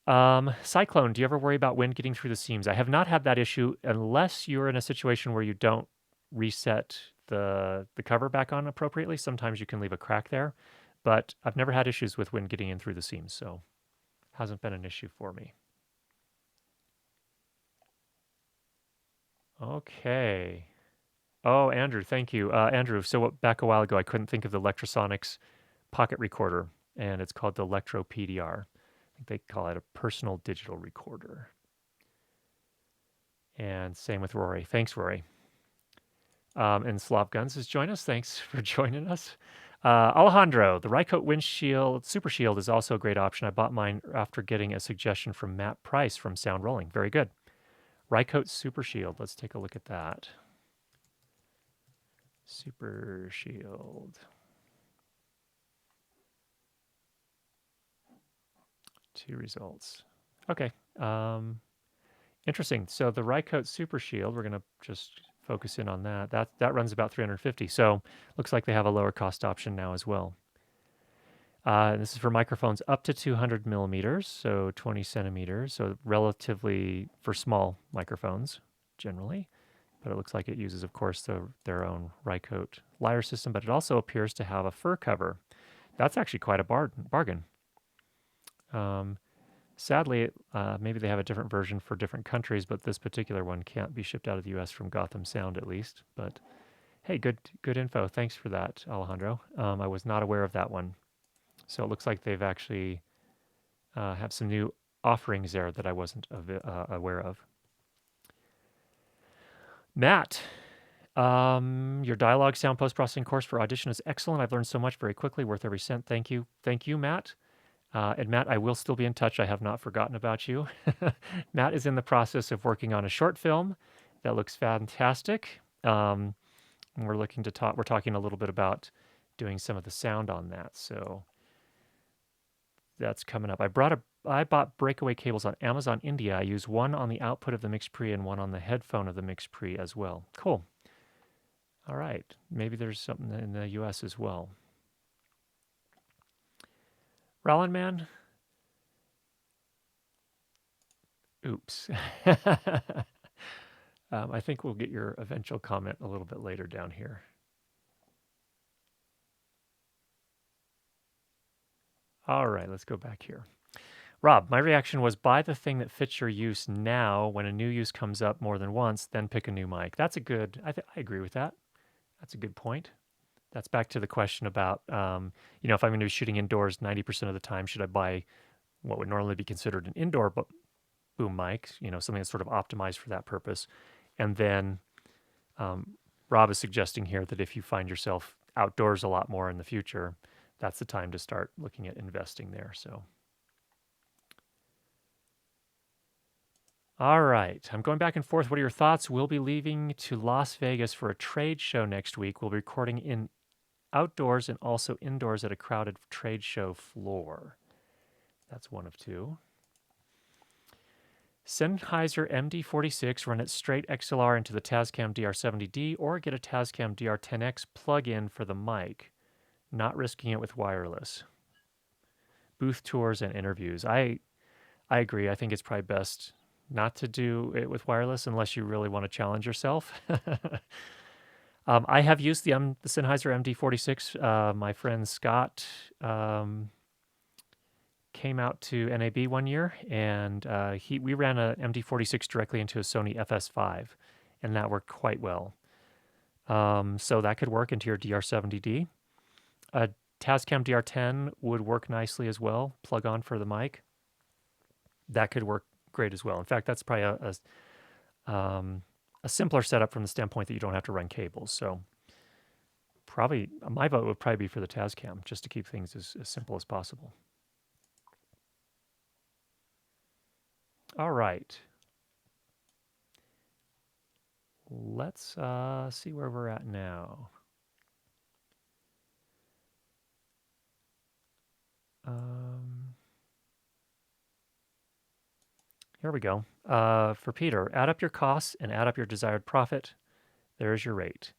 Cyclone, do you ever worry about wind getting through the seams? I have not had that issue unless you're in a situation where you don't reset the cover back on appropriately. Sometimes you can leave a crack there, but I've never had issues with wind getting in through the seams, so hasn't been an issue for me. Okay. Oh, Andrew, thank you. Andrew, so back a while ago, I couldn't think of the Electrosonics pocket recorder, and it's called the Electro PDR. I think they call it a personal digital recorder. And same with Rory. Thanks, Rory. And Slav Guns has joined us. Thanks for joining us. Alejandro, the Rycote Windshield Super Shield is also a great option. I bought mine after getting a suggestion from Matt Price from Sound Rolling. Very good. Rycote Super Shield. Let's take a look at that. Super Shield. Two results. Okay. Interesting. So the Rycote Super Shield, we're going to just focus in on that. That runs about $350. So looks like they have a lower cost option now as well. This is for microphones up to 200 millimeters, so 20 centimeters. So relatively for small microphones generally. But it looks like it uses, of course, their own Rycote lyre system, but it also appears to have a fur cover. That's actually quite a bargain. Sadly, maybe they have a different version for different countries, but this particular one can't be shipped out of the U.S. from Gotham Sound, at least. But hey, good info. Thanks for that, Alejandro. I was not aware of that one. So it looks like they've actually have some new offerings there that I wasn't aware of. Matt, your dialogue sound post-processing course for Audition is excellent. I've learned so much very quickly, worth every cent. Thank you, Matt. And Matt, I will still be in touch. I have not forgotten about you. Matt is in the process of working on a short film that looks fantastic. And we're looking to talk. We're talking a little bit about doing some of the sound on that. So that's coming up. I bought breakaway cables on Amazon India. I use one on the output of the mix pre and one on the headphone of the mix pre as well. Cool. All right. Maybe there's something in the US as well. Rollin Man? Oops. I think we'll get your eventual comment a little bit later down here. All right, let's go back here. Rob, my reaction was buy the thing that fits your use now. When a new use comes up more than once, then pick a new mic. That's a good, I agree with that. That's a good point. That's back to the question about, if I'm going to be shooting indoors 90% of the time, should I buy what would normally be considered an indoor boom mic, something that's sort of optimized for that purpose? And then Rob is suggesting here that if you find yourself outdoors a lot more in the future, that's the time to start looking at investing there. So, all right, I'm going back and forth. What are your thoughts? We'll be leaving to Las Vegas for a trade show next week. We'll be recording in outdoors and also indoors at a crowded trade show floor. That's one of two. Sennheiser MD46, run it straight XLR into the Tascam DR-70D, or get a Tascam DR-10X plug-in for the mic, not risking it with wireless. Booth tours and interviews. I agree. I think it's probably best not to do it with wireless unless you really want to challenge yourself. I have used the Sennheiser MD46. My friend Scott came out to NAB one year, and we ran a MD46 directly into a Sony FS5, and that worked quite well. So that could work into your DR-70D. A Tascam DR-10 would work nicely as well, plug on for the mic. That could work great as well. In fact, that's probably a simpler setup from the standpoint that you don't have to run cables. So probably my vote would probably be for the Tascam, just to keep things as simple as possible. All right. Let's see where we're at now. Here we go. For Peter, add up your costs and add up your desired profit. There's your rate.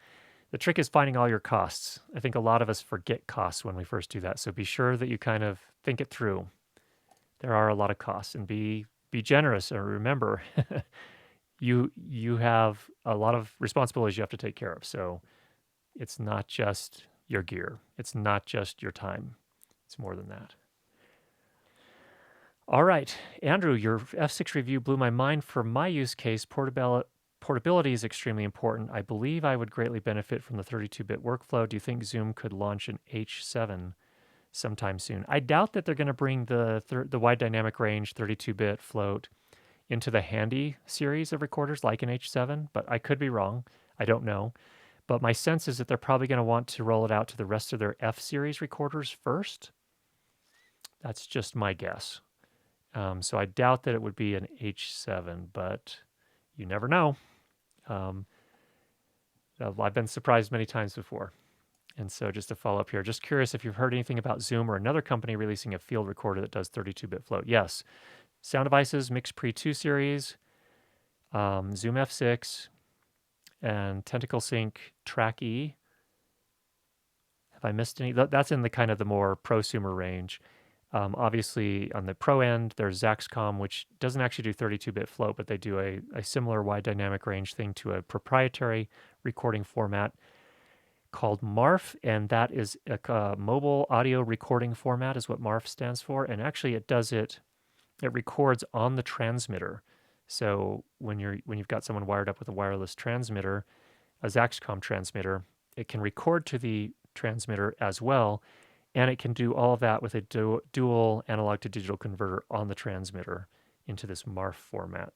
The trick is finding all your costs. I think a lot of us forget costs when we first do that. So be sure that you kind of think it through. There are a lot of costs, and be generous, and remember, you have a lot of responsibilities you have to take care of. So it's not just your gear. It's not just your time. It's more than that. All right, Andrew, your F6 review blew my mind. For my use case, portability is extremely important. I believe I would greatly benefit from the 32-bit workflow. Do you think Zoom could launch an H7 sometime soon? I doubt that they're going to bring the wide dynamic range 32-bit float into the Handy series of recorders like an H7, but I could be wrong. I don't know. But my sense is that they're probably going to want to roll it out to the rest of their F series recorders first. That's just my guess. So I doubt that it would be an H7, but you never know. I've been surprised many times before. And so just to follow up here, just curious if you've heard anything about Zoom or another company releasing a field recorder that does 32-bit float. Yes. Sound Devices, MixPre 2 series, Zoom F6, and Tentacle Track E. Have I missed any? That's in the kind of the more prosumer range. Obviously, on the pro end, there's Zaxcom, which doesn't actually do 32-bit float, but they do a similar wide dynamic range thing to a proprietary recording format called MARF, and that is a mobile audio recording format is what MARF stands for. And actually, it records on the transmitter. So when you've got someone wired up with a wireless transmitter, a Zaxcom transmitter, it can record to the transmitter as well. And it can do all of that with a dual analog to digital converter on the transmitter into this MARF format.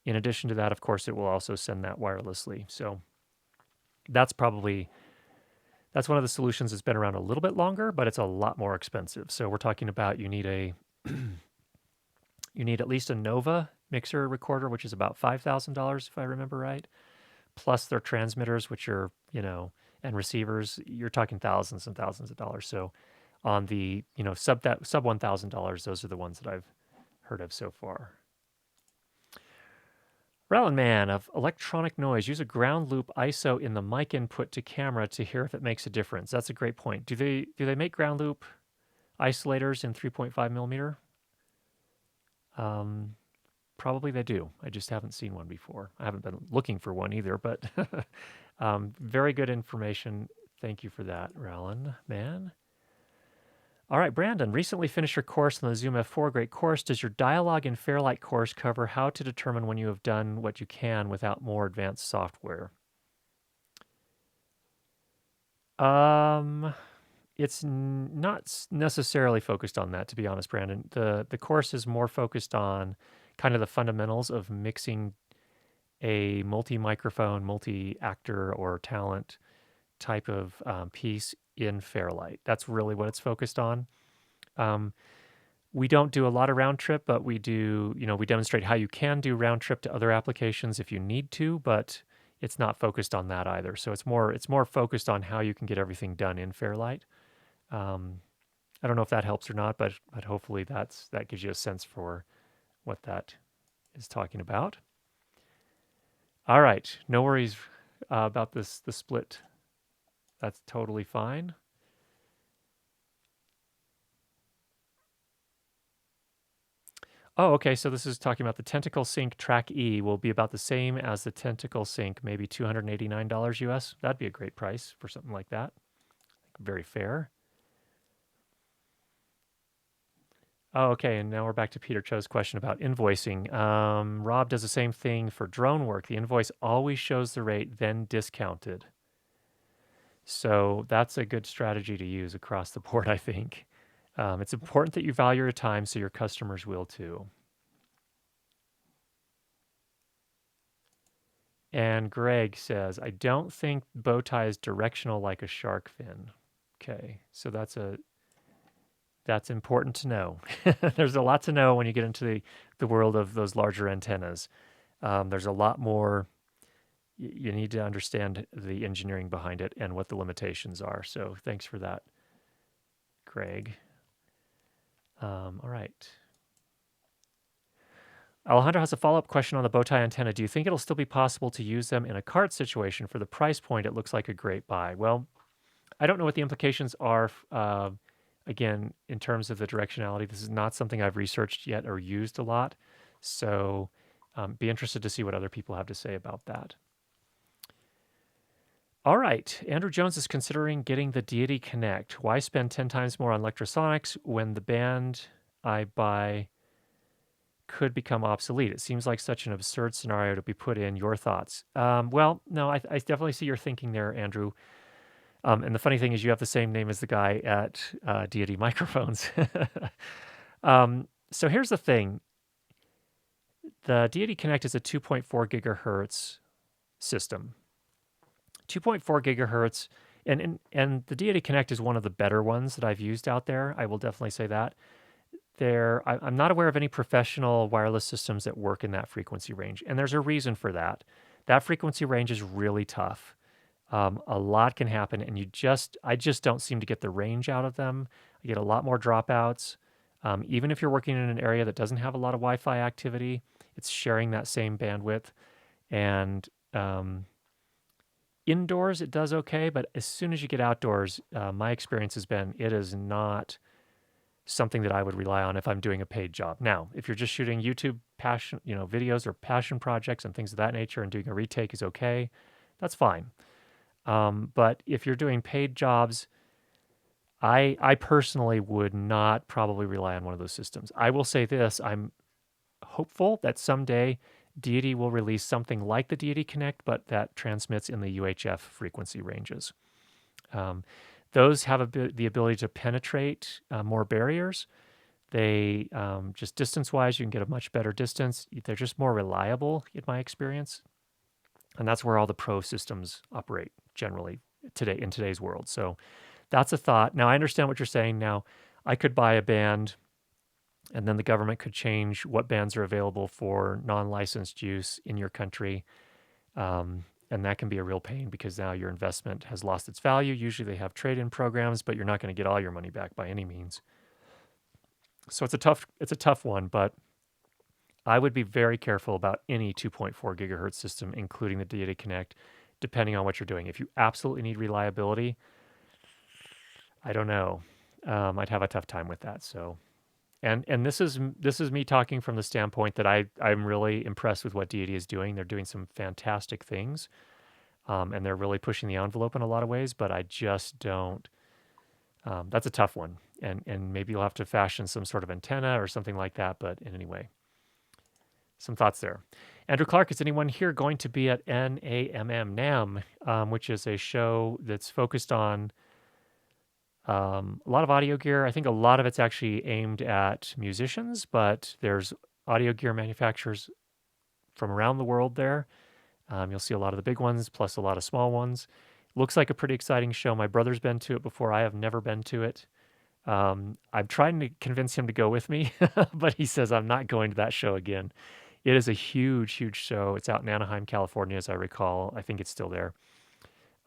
In addition to that, of course, it will also send that wirelessly. So that's one of the solutions that's been around a little bit longer, but it's a lot more expensive. So we're talking about you need at least a Nova mixer recorder, which is about $5,000 if I remember right, plus their transmitters, which are, and receivers, you're talking thousands and thousands of dollars. So on the, sub $1,000, those are the ones that I've heard of so far. Rowland Man of Electronic Noise, use a ground loop ISO in the mic input to camera to hear if it makes a difference. That's a great point. Do they make ground loop isolators in 3.5 millimeter? Probably they do. I just haven't seen one before. I haven't been looking for one either, but very good information. Thank you for that, Rowland Man. All right, Brandon, recently finished your course on the Zoom F4. Great course. Does your dialogue in Fairlight course cover how to determine when you have done what you can without more advanced software? It's not necessarily focused on that, to be honest, Brandon. The course is more focused on kind of the fundamentals of mixing a multi-microphone, multi-actor or talent type of piece in Fairlight. That's really what it's focused on. We don't do a lot of round trip, but we do, we demonstrate how you can do round trip to other applications if you need to, but it's not focused on that either. So it's more focused on how you can get everything done in Fairlight. I don't know if that helps or not, but hopefully that gives you a sense for what that is talking about. All right, no worries about the split. That's totally fine. Oh, okay, so this is talking about the Tentacle Sync Track E will be about the same as the Tentacle Sync, maybe $289 US. That'd be a great price for something like that. Very fair. Oh, okay, and now we're back to Peter Cho's question about invoicing. Rob does the same thing for drone work. The invoice always shows the rate, then discounted. So that's a good strategy to use across the board, I think. It's important that you value your time so your customers will too. And Greg says, I don't think bow tie is directional like a shark fin. Okay, so that's important to know. There's a lot to know when you get into the world of those larger antennas. There's a lot more. You need to understand the engineering behind it and what the limitations are. So thanks for that, Greg. All right. Alejandro has a follow-up question on the bow tie antenna. Do you think it'll still be possible to use them in a cart situation? For the price point, it looks like a great buy. Well, I don't know what the implications are. Again, in terms of the directionality, this is not something I've researched yet or used a lot. So be interested to see what other people have to say about that. All right. Andrew Jones is considering getting the Deity Connect. Why spend 10 times more on electrosonics when the band I buy could become obsolete? It seems like such an absurd scenario to be put in. Your thoughts? Well, no, I definitely see your thinking there, Andrew. And the funny thing is, you have the same name as the guy at Deity Microphones. So here's the thing. The Deity Connect is a 2.4 gigahertz system. 2.4 gigahertz, and the Deity Connect is one of the better ones that I've used out there. I will definitely say that. I'm not aware of any professional wireless systems that work in that frequency range, and there's a reason for that. That frequency range is really tough. A lot can happen, and I just don't seem to get the range out of them. I get a lot more dropouts. Even if you're working in an area that doesn't have a lot of Wi-Fi activity, it's sharing that same bandwidth. And indoors, it does okay, but as soon as you get outdoors, my experience has been it is not something that I would rely on if I'm doing a paid job. Now, if you're just shooting YouTube passion, videos or passion projects and things of that nature, and doing a retake is okay, that's fine. But if you're doing paid jobs, I personally would not probably rely on one of those systems. I will say this, I'm hopeful that someday Deity will release something like the Deity Connect, but that transmits in the UHF frequency ranges. Those have the ability to penetrate more barriers. They, just distance-wise, you can get a much better distance. They're just more reliable, in my experience. And that's where all the pro systems operate generally today in today's world. So that's a thought. Now, I understand what you're saying. Now, I could buy a band, and then the government could change what bands are available for non-licensed use in your country. And that can be a real pain because now your investment has lost its value. Usually they have trade-in programs, but you're not going to get all your money back by any means. So it's a tough one, but I would be very careful about any 2.4 gigahertz system, including the Deity Connect, depending on what you're doing. If you absolutely need reliability, I don't know. I'd have a tough time with that. So, and this is me talking from the standpoint that I'm really impressed with what Deity is doing. They're doing some fantastic things, and they're really pushing the envelope in a lot of ways. But I just don't. That's a tough one, and maybe you'll have to fashion some sort of antenna or something like that. But in any way, some thoughts there. Andrew Clark, is anyone here going to be at NAMM, which is a show that's focused on a lot of audio gear? I think a lot of it's actually aimed at musicians, but there's audio gear manufacturers from around the world there. You'll see a lot of the big ones, plus a lot of small ones. Looks like a pretty exciting show. My brother's been to it before. I have never been to it. I'm trying to convince him to go with me, but he says I'm not going to that show again. It is a huge, huge show. It's out in Anaheim, California, as I recall. I think it's still there.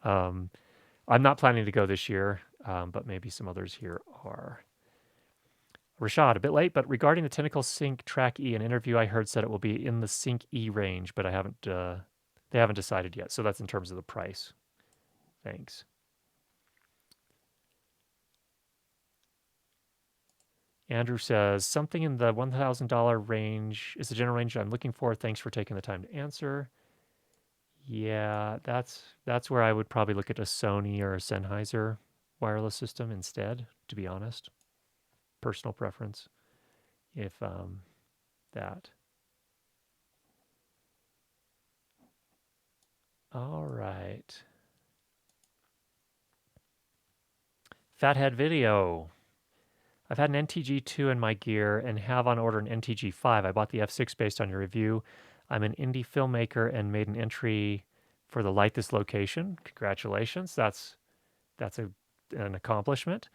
I'm not planning to go this year, but maybe some others here are. Rashad, a bit late, but regarding the Tentacle Sync Track E, an interview I heard said it will be in the Sync E range, but they haven't decided yet. So that's in terms of the price. Thanks. Andrew says something in the $1,000 range is the general range I'm looking for. Thanks for taking the time to answer. Yeah, that's where I would probably look at a Sony or a Sennheiser wireless system instead, to be honest. Personal preference. If that. All right. Fathead Video. I've had an NTG2 in my gear and have on order an NTG5. I bought the F6 based on your review. I'm an indie filmmaker and made an entry for the Light This Location. Congratulations. An accomplishment.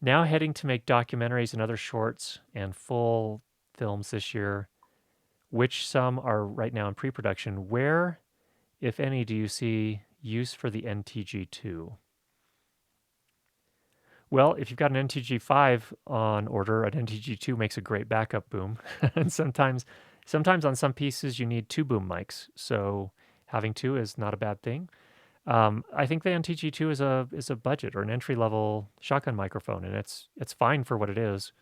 Now heading to make documentaries and other shorts and full films this year, which some are right now in pre-production. Where, if any, do you see use for the NTG2? Well, if you've got an NTG5 on order, an NTG2 makes a great backup boom. And sometimes on some pieces you need two boom mics. So having two is not a bad thing. I think the NTG2 is a budget or an entry level shotgun microphone, and it's fine for what it is.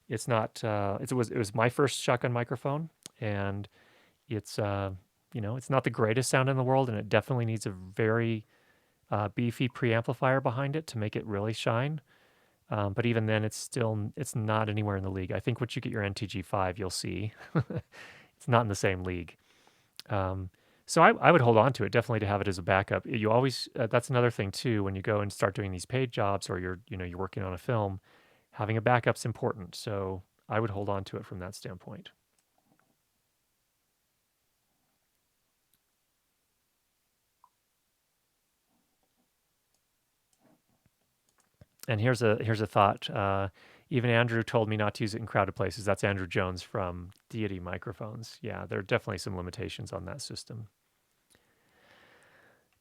It's not. It was my first shotgun microphone, and it's it's not the greatest sound in the world, and it definitely needs a very beefy preamplifier behind it to make it really shine. But even then, it's not anywhere in the league. I think once you get your NTG5, you'll see it's not in the same league. So I would hold on to it definitely to have it as a backup. You always that's another thing too when you go and start doing these paid jobs or you're working on a film, having a backup's important. So I would hold on to it from that standpoint. And here's a thought. Even Andrew told me not to use it in crowded places. That's Andrew Jones from Deity Microphones. Yeah, there are definitely some limitations on that system.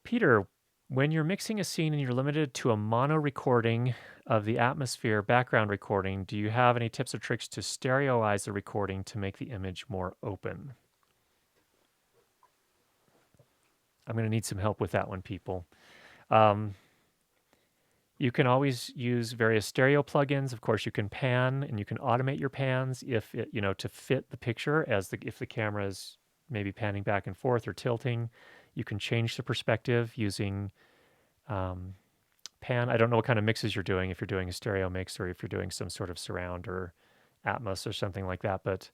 Peter, when you're mixing a scene and you're limited to a mono recording of the atmosphere background recording, do you have any tips or tricks to stereoize the recording to make the image more open? I'm going to need some help with that one, people. You can always use various stereo plugins. Of course, you can pan and you can automate your pans if it, to fit the picture if the camera is maybe panning back and forth or tilting. You can change the perspective using pan. I don't know what kind of mixes you're doing, if you're doing a stereo mix or if you're doing some sort of surround or Atmos or something like that. But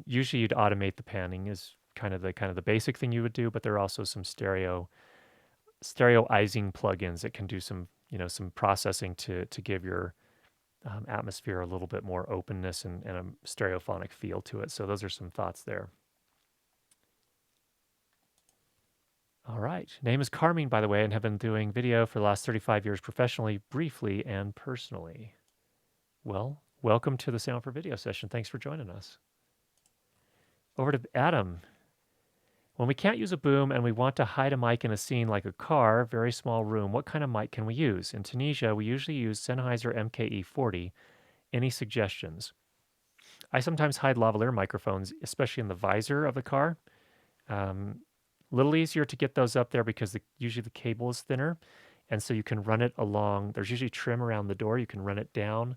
usually you'd automate the panning is kind of the basic thing you would do. But there are also some stereoizing plugins that can do some processing to give your atmosphere a little bit more openness and a stereophonic feel to it. So those are some thoughts there. All right. Name is Carmine, by the way, and have been doing video for the last 35 years professionally, briefly, and personally. Well, welcome to the Sound for Video session. Thanks for joining us. Over to Adam. When we can't use a boom and we want to hide a mic in a scene like a car, very small room, what kind of mic can we use? In Tunisia, we usually use Sennheiser MKE40. Any suggestions? I sometimes hide lavalier microphones, especially in the visor of the car. Little easier to get those up there because usually the cable is thinner, and so you can run it along. There's usually trim around the door. You can run it down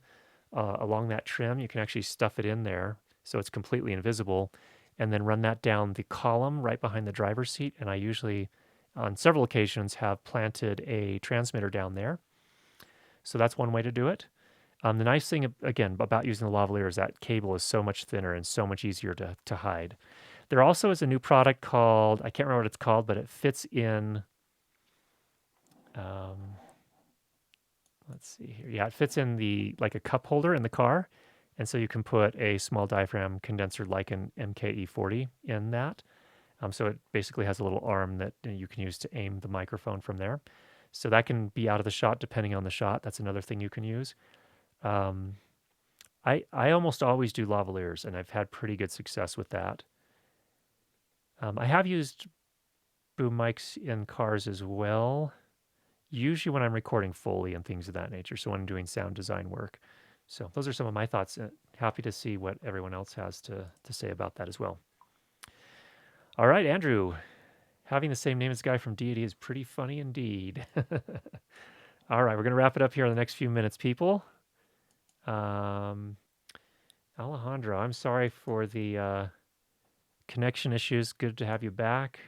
along that trim. You can actually stuff it in there so it's completely invisible, and then run that down the column right behind the driver's seat. And I usually, on several occasions, have planted a transmitter down there. So that's one way to do it. The nice thing, again, about using the lavalier is that cable is so much thinner and so much easier to hide. There also is a new product called, I can't remember what it's called, but it fits in, let's see here. Yeah, it fits in like a cup holder in the car. And so you can put a small diaphragm condenser like an MKE40 in that. So it basically has a little arm that you can use to aim the microphone from there. So that can be out of the shot depending on the shot. That's another thing you can use. I almost always do lavaliers, and I've had pretty good success with that. I have used boom mics in cars as well, usually when I'm recording Foley and things of that nature, so when I'm doing sound design work. So those are some of my thoughts. Happy to see what everyone else has to say about that as well. All right, Andrew, having the same name as the guy from Deity is pretty funny indeed. All right, we're going to wrap it up here in the next few minutes, people. Um, Alejandro, I'm sorry for the connection issues. Good to have you back.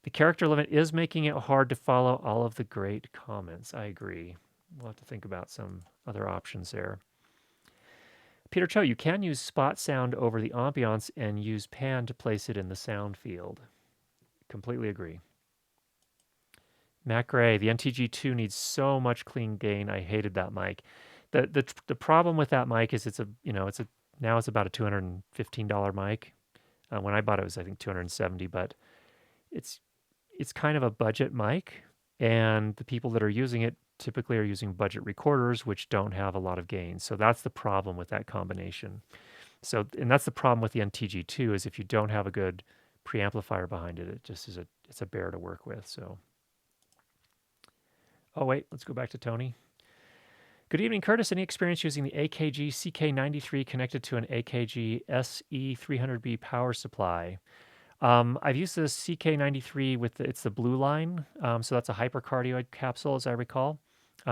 The character limit is making it hard to follow all of the great comments. I agree. We'll have to think about some other options there. Peter Cho, you can use spot sound over the ambiance and use pan to place it in the sound field. Completely agree. Matt Gray, the NTG2 needs so much clean gain. I hated that mic. The problem with that mic is now it's about a $215 mic. When I bought it was I think 270, but it's kind of a budget mic, and the people that are using it typically are using budget recorders which don't have a lot of gain. So that's the problem with that combination. So and that's the problem with the NTG2 is if you don't have a good preamplifier behind it, it just is it's a bear to work with. So oh wait, let's go back to Tony. Good evening, Curtis. Any experience using the AKG CK93 connected to an AKG SE300B power supply? I've used the CK93 with it's the blue line, so that's a hypercardioid capsule, as I recall.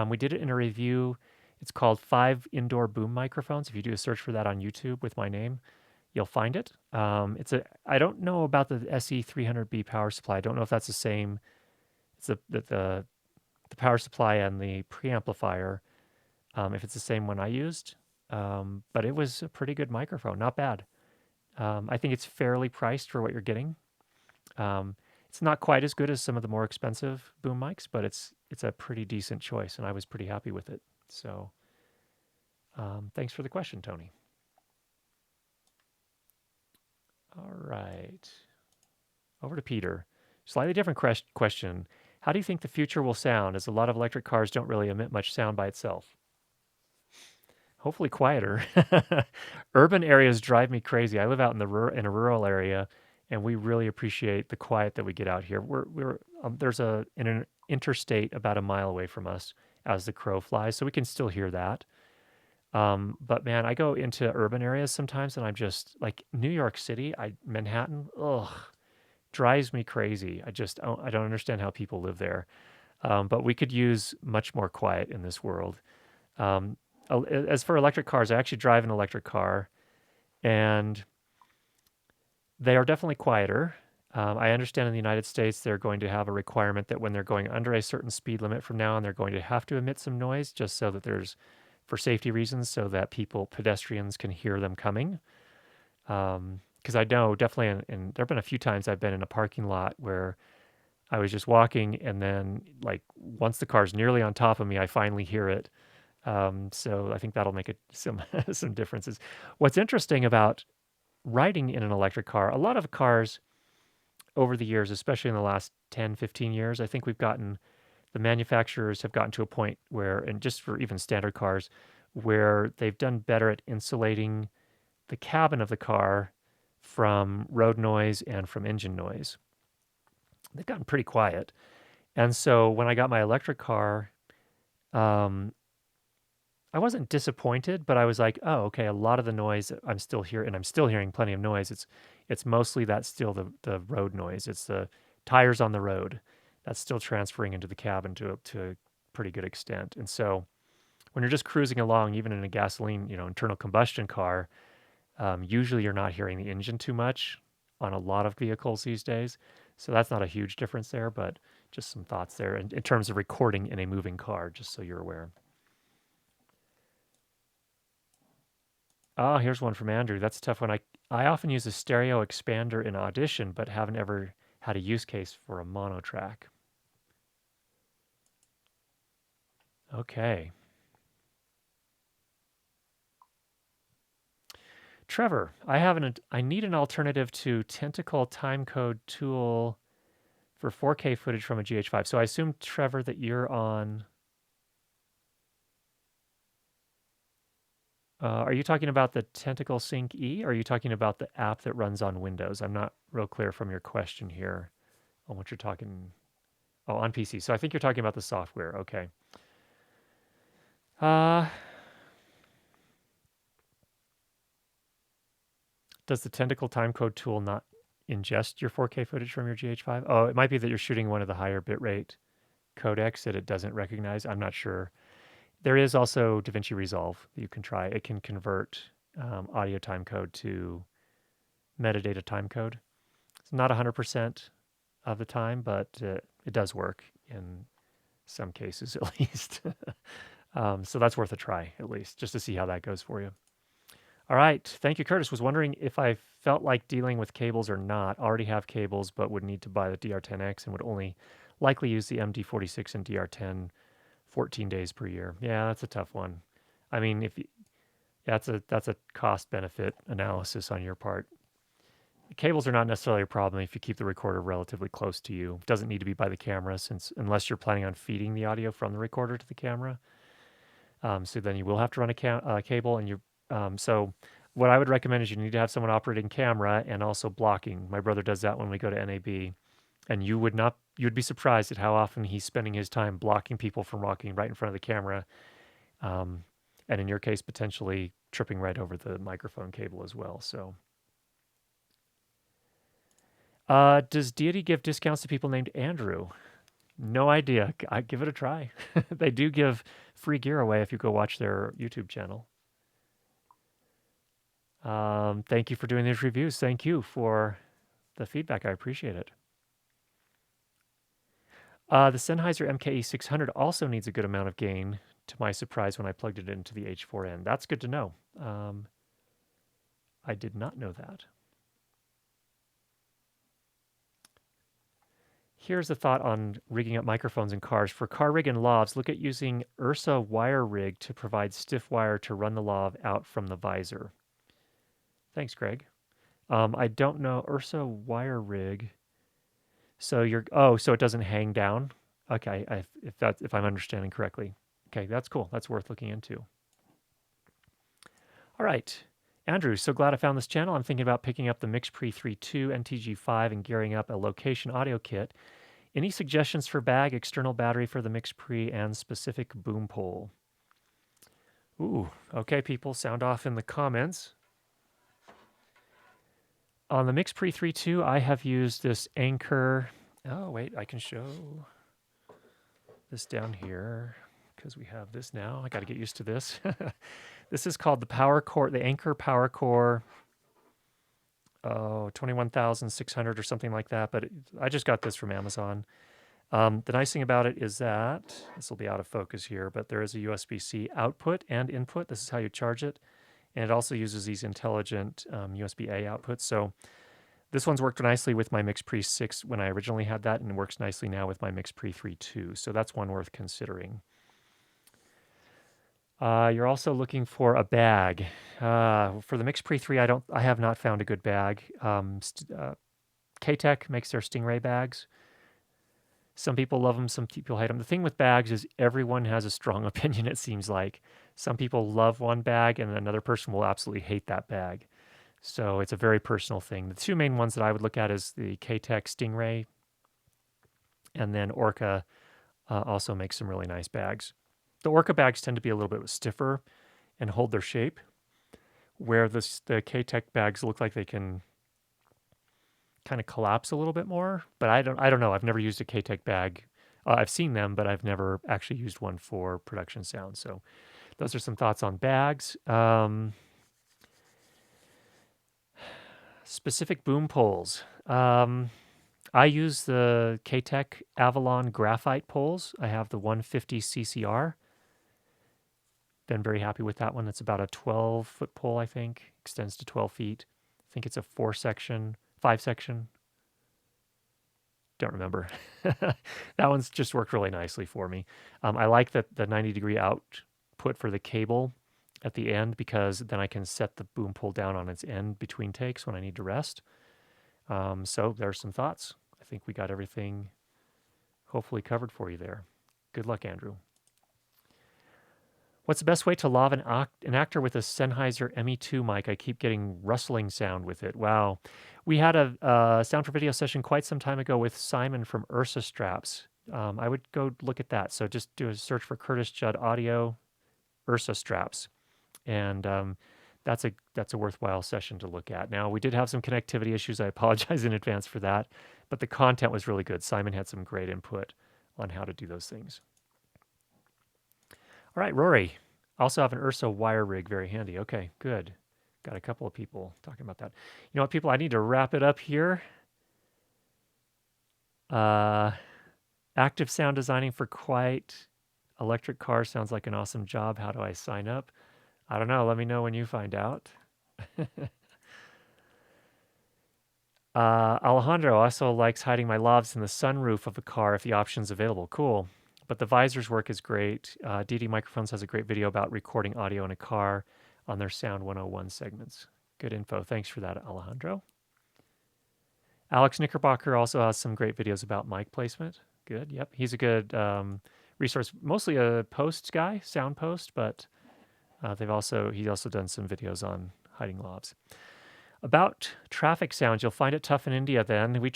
We did it in a review. It's called 5 Indoor Boom Microphones. If you do a search for that on YouTube with my name, you'll find it. I don't know about the SE300B power supply. I don't know if that's the same. It's the power supply and the preamplifier. If it's the same one I used, but it was a pretty good microphone, not bad. I think it's fairly priced for what you're getting. It's not quite as good as some of the more expensive boom mics, but it's a pretty decent choice, and I was pretty happy with it. So thanks for the question, Tony. All right. Over to Peter. Slightly different question. How do you think the future will sound, as a lot of electric cars don't really emit much sound by itself? Hopefully quieter. Urban areas drive me crazy. I live out in in a rural area, and we really appreciate the quiet that we get out here. There's an interstate about a mile away from us as the crow flies, so we can still hear that. But man, I go into urban areas sometimes, and I'm just like New York City, Manhattan, ugh, drives me crazy. I don't understand how people live there. But we could use much more quiet in this world. Um, as for electric cars, I actually drive an electric car, and they are definitely quieter. I understand in the United States they're going to have a requirement that when they're going under a certain speed limit from now on, they're going to have to emit some noise just so that for safety reasons, so that pedestrians can hear them coming. Because I know definitely, and there have been a few times I've been in a parking lot where I was just walking, and then like once the car's nearly on top of me, I finally hear it. So I think that'll make some some differences. What's interesting about riding in an electric car, a lot of cars over the years, especially in the last 10, 15 years, I think the manufacturers have gotten to a point where, and just for even standard cars, where they've done better at insulating the cabin of the car from road noise and from engine noise. They've gotten pretty quiet. And so when I got my electric car, I wasn't disappointed, but I was like, oh, okay, a lot of the noise I'm still hearing, and I'm still hearing plenty of noise. It's mostly the road noise. It's the tires on the road that's still transferring into the cabin to a pretty good extent. And so when you're just cruising along, even in a gasoline, internal combustion car, usually you're not hearing the engine too much on a lot of vehicles these days. So that's not a huge difference there, but just some thoughts there in terms of recording in a moving car, just so you're aware. Oh, here's one from Andrew. That's a tough one. I often use a stereo expander in Audition, but haven't ever had a use case for a mono track. Okay. Trevor, I need an alternative to Tentacle timecode tool for 4K footage from a GH5. So I assume, Trevor, that you're on. Are you talking about the Tentacle Sync E, or are you talking about the app that runs on Windows? I'm not real clear from your question here on what you're talking. Oh, on PC. So I think you're talking about the software. Okay. Uh, does the Tentacle timecode tool not ingest your 4K footage from your GH5? Oh, it might be that you're shooting one of the higher bitrate codecs that it doesn't recognize. I'm not sure. There is also DaVinci Resolve that you can try. It can convert audio timecode to metadata timecode. It's not 100% of the time, but it does work in some cases at least. So that's worth a try at least, just to see how that goes for you. All right. Thank you, Curtis. Was wondering if I felt like dealing with cables or not. Already have cables, but would need to buy the DR-10X and would only likely use the MD46 and DR-10 14 days per year. Yeah, that's a tough one. I mean, if you, that's a cost benefit analysis on your part. Cables are not necessarily a problem if you keep the recorder relatively close to you. It doesn't need to be by the camera, since unless you're planning on feeding the audio from the recorder to the camera. So then you will have to run a cable, and so what I would recommend is you need to have someone operating camera and also blocking. My brother does that when we go to NAB, and you'd be surprised at how often he's spending his time blocking people from walking right in front of the camera, and in your case, potentially tripping right over the microphone cable as well. So, does Deity give discounts to people named Andrew? No idea. I give it a try. They do give free gear away if you go watch their YouTube channel. Thank you for doing these reviews. Thank you for the feedback. I appreciate it. The Sennheiser MKE 600 also needs a good amount of gain, to my surprise, when I plugged it into the H4n. That's good to know. I did not know that. Here's a thought on rigging up microphones in cars. For car rig and lavs, look at using Ursa wire rig to provide stiff wire to run the lav out from the visor. Thanks, Greg. I don't know Ursa wire rig. So so it doesn't hang down. Okay, if I'm understanding correctly. Okay, that's cool. That's worth looking into. All right, Andrew. So glad I found this channel. I'm thinking about picking up the MixPre 3.2 NTG5 and gearing up a location audio kit. Any suggestions for bag, external battery for the MixPre, and specific boom pole? Ooh, okay, people, sound off in the comments. On the MixPre 3.2, I have used this Anchor. Oh, wait, I can show this down here because we have this now. I got to get used to this. This is called the Power Core, the Anchor Power Core. 21,600 or something like that. But I just got this from Amazon. The nice thing about it is that this will be out of focus here, but there is a USB-C output and input. This is how you charge it. And it also uses these intelligent USB-A outputs. So this one's worked nicely with my MixPre 6 when I originally had that, and works nicely now with my MixPre 3.2. So that's one worth considering. You're also looking for a bag. For the MixPre 3, I have not found a good bag. K-Tech makes their Stingray bags. Some people love them, some people hate them. The thing with bags is everyone has a strong opinion, it seems like. Some people love one bag, and another person will absolutely hate that bag. So it's a very personal thing. The two main ones that I would look at is the K-Tech Stingray, and then Orca also makes some really nice bags. The Orca bags tend to be a little bit stiffer and hold their shape, where the K-Tech bags look like they can kind of collapse a little bit more. But I don't know. I've never used a K-Tech bag. I've seen them, but I've never actually used one for production sound. So those are some thoughts on bags. Specific boom poles. I use the K-Tech Avalon graphite poles. I have the 150 CCR. Been very happy with that one. It's about a 12-foot pole, I think. Extends to 12 feet. I think it's a 5-section. Don't remember. That one's just worked really nicely for me. I like that the 90-degree output for the cable at the end, because then I can set the boom pole down on its end between takes when I need to rest. So there's some thoughts. I think we got everything hopefully covered for you there. Good luck, Andrew. What's the best way to lav an actor with a Sennheiser ME2 mic? I keep getting rustling sound with it. Wow. We had a sound for video session quite some time ago with Simon from Ursa Straps. I would go look at that. So just do a search for Curtis Judd Audio Ursa straps, and that's a worthwhile session to look at. Now, we did have some connectivity issues. I apologize in advance for that, but the content was really good. Simon had some great input on how to do those things. All right, Rory. Also have an Ursa wire rig, very handy. Okay, good. Got a couple of people talking about that. You know what, people? I need to wrap it up here. Active sound designing for quiet electric cars sounds like an awesome job. How do I sign up? I don't know. Let me know when you find out. Alejandro also likes hiding my lavs in the sunroof of a car if the option's available. Cool. But the visors work is great. DD Microphones has a great video about recording audio in a car on their Sound 101 segments. Good info. Thanks for that, Alejandro. Alex Knickerbocker also has some great videos about mic placement. Good. Yep. He's a good resource, mostly a posts guy, sound post, but he's also done some videos on hiding lavs. About traffic sounds, you'll find it tough in India then. We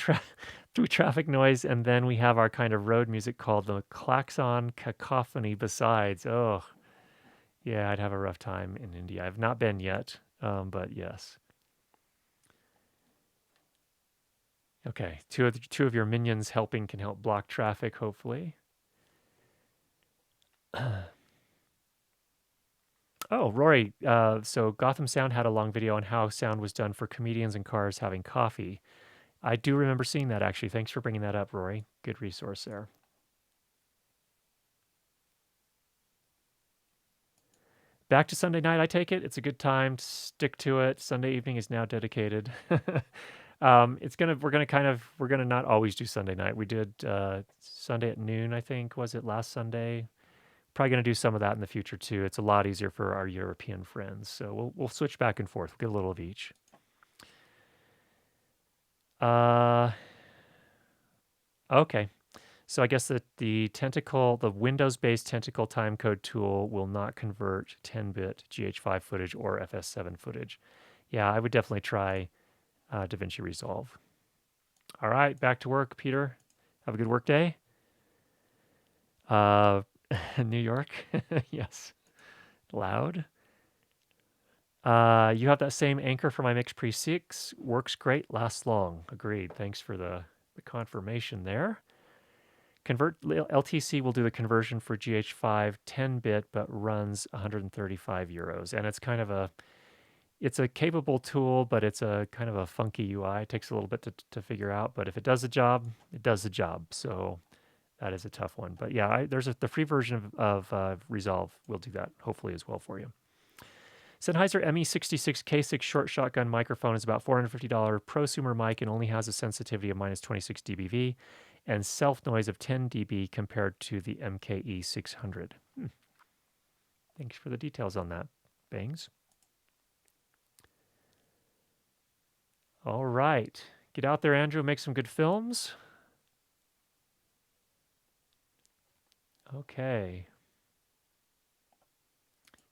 through traffic noise, and then we have our kind of road music called the klaxon cacophony besides. Oh, yeah, I'd have a rough time in India. I've not been yet, but yes. Okay, two of your minions helping can help block traffic, hopefully. Oh, Rory, so Gotham Sound had a long video on how sound was done for comedians in cars having coffee. I do remember seeing that, actually. Thanks for bringing that up, Rory. Good resource there. Back to Sunday night, I take it. It's a good time. Stick to it. Sunday evening is now dedicated. We're gonna not always do Sunday night. We did Sunday at noon, I think. Was it last Sunday? Probably gonna do some of that in the future too. It's a lot easier for our European friends, so we'll switch back and forth. We'll get a little of each. Okay. So I guess that the Windows-based Tentacle timecode tool will not convert 10-bit GH5 footage or FS7 footage. Yeah, I would definitely try DaVinci Resolve. All right, back to work, Peter. Have a good work day. New York, yes. Loud. You have that same anchor for my Mix Pre 6. Works great, lasts long. Agreed. Thanks for the confirmation there. LTC will do the conversion for GH5 10-bit, but runs 135 euros. And it's a capable tool, but it's a kind of a funky UI. It takes a little bit to figure out, but if it does the job, it does the job. So that is a tough one. But yeah, the free version of Resolve will do that, hopefully, as well for you. Sennheiser ME66 K6 short shotgun microphone is about $450 prosumer mic and only has a sensitivity of minus 26 dBV and self noise of 10 dB compared to the MKE 600. Thanks for the details on that, Bangs. All right. Get out there, Andrew. Make some good films. Okay.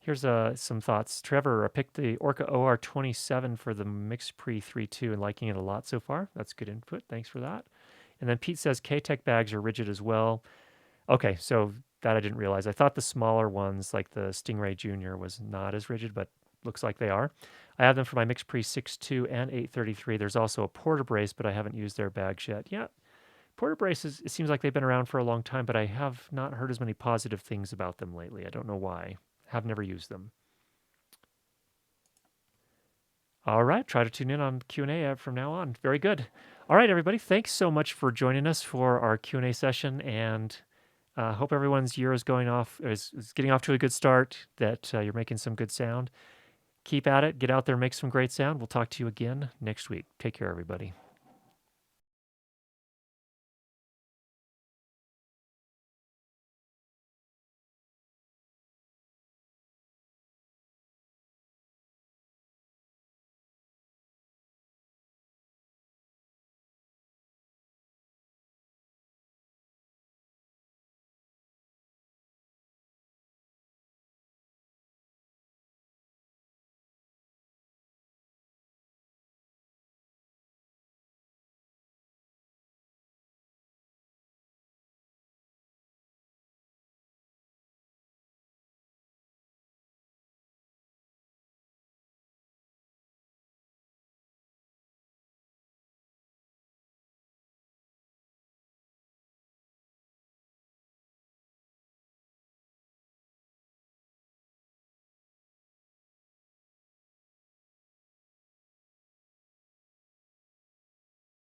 Here's some thoughts. Trevor, I picked the Orca OR27 for the Mix Pre 3.2 and liking it a lot so far. That's good input. Thanks for that. And then Pete says K-Tech bags are rigid as well. Okay, so that I didn't realize. I thought the smaller ones, like the Stingray Junior, was not as rigid, but looks like they are. I have them for my Mix Pre 6.2 and 833. There's also a Porter Brace, but I haven't used their bags yet. Yeah, Porter Braces, it seems like they've been around for a long time, but I have not heard as many positive things about them lately. I don't know why. Have never used them. All right, try to tune in on Q&A from now on. Very good. All right, everybody, thanks so much for joining us for our Q&A session, and hope everyone's year is getting off to a good start, that you're making some good sound. Keep at it. Get out there, make some great sound. We'll talk to you again next week. Take care, everybody.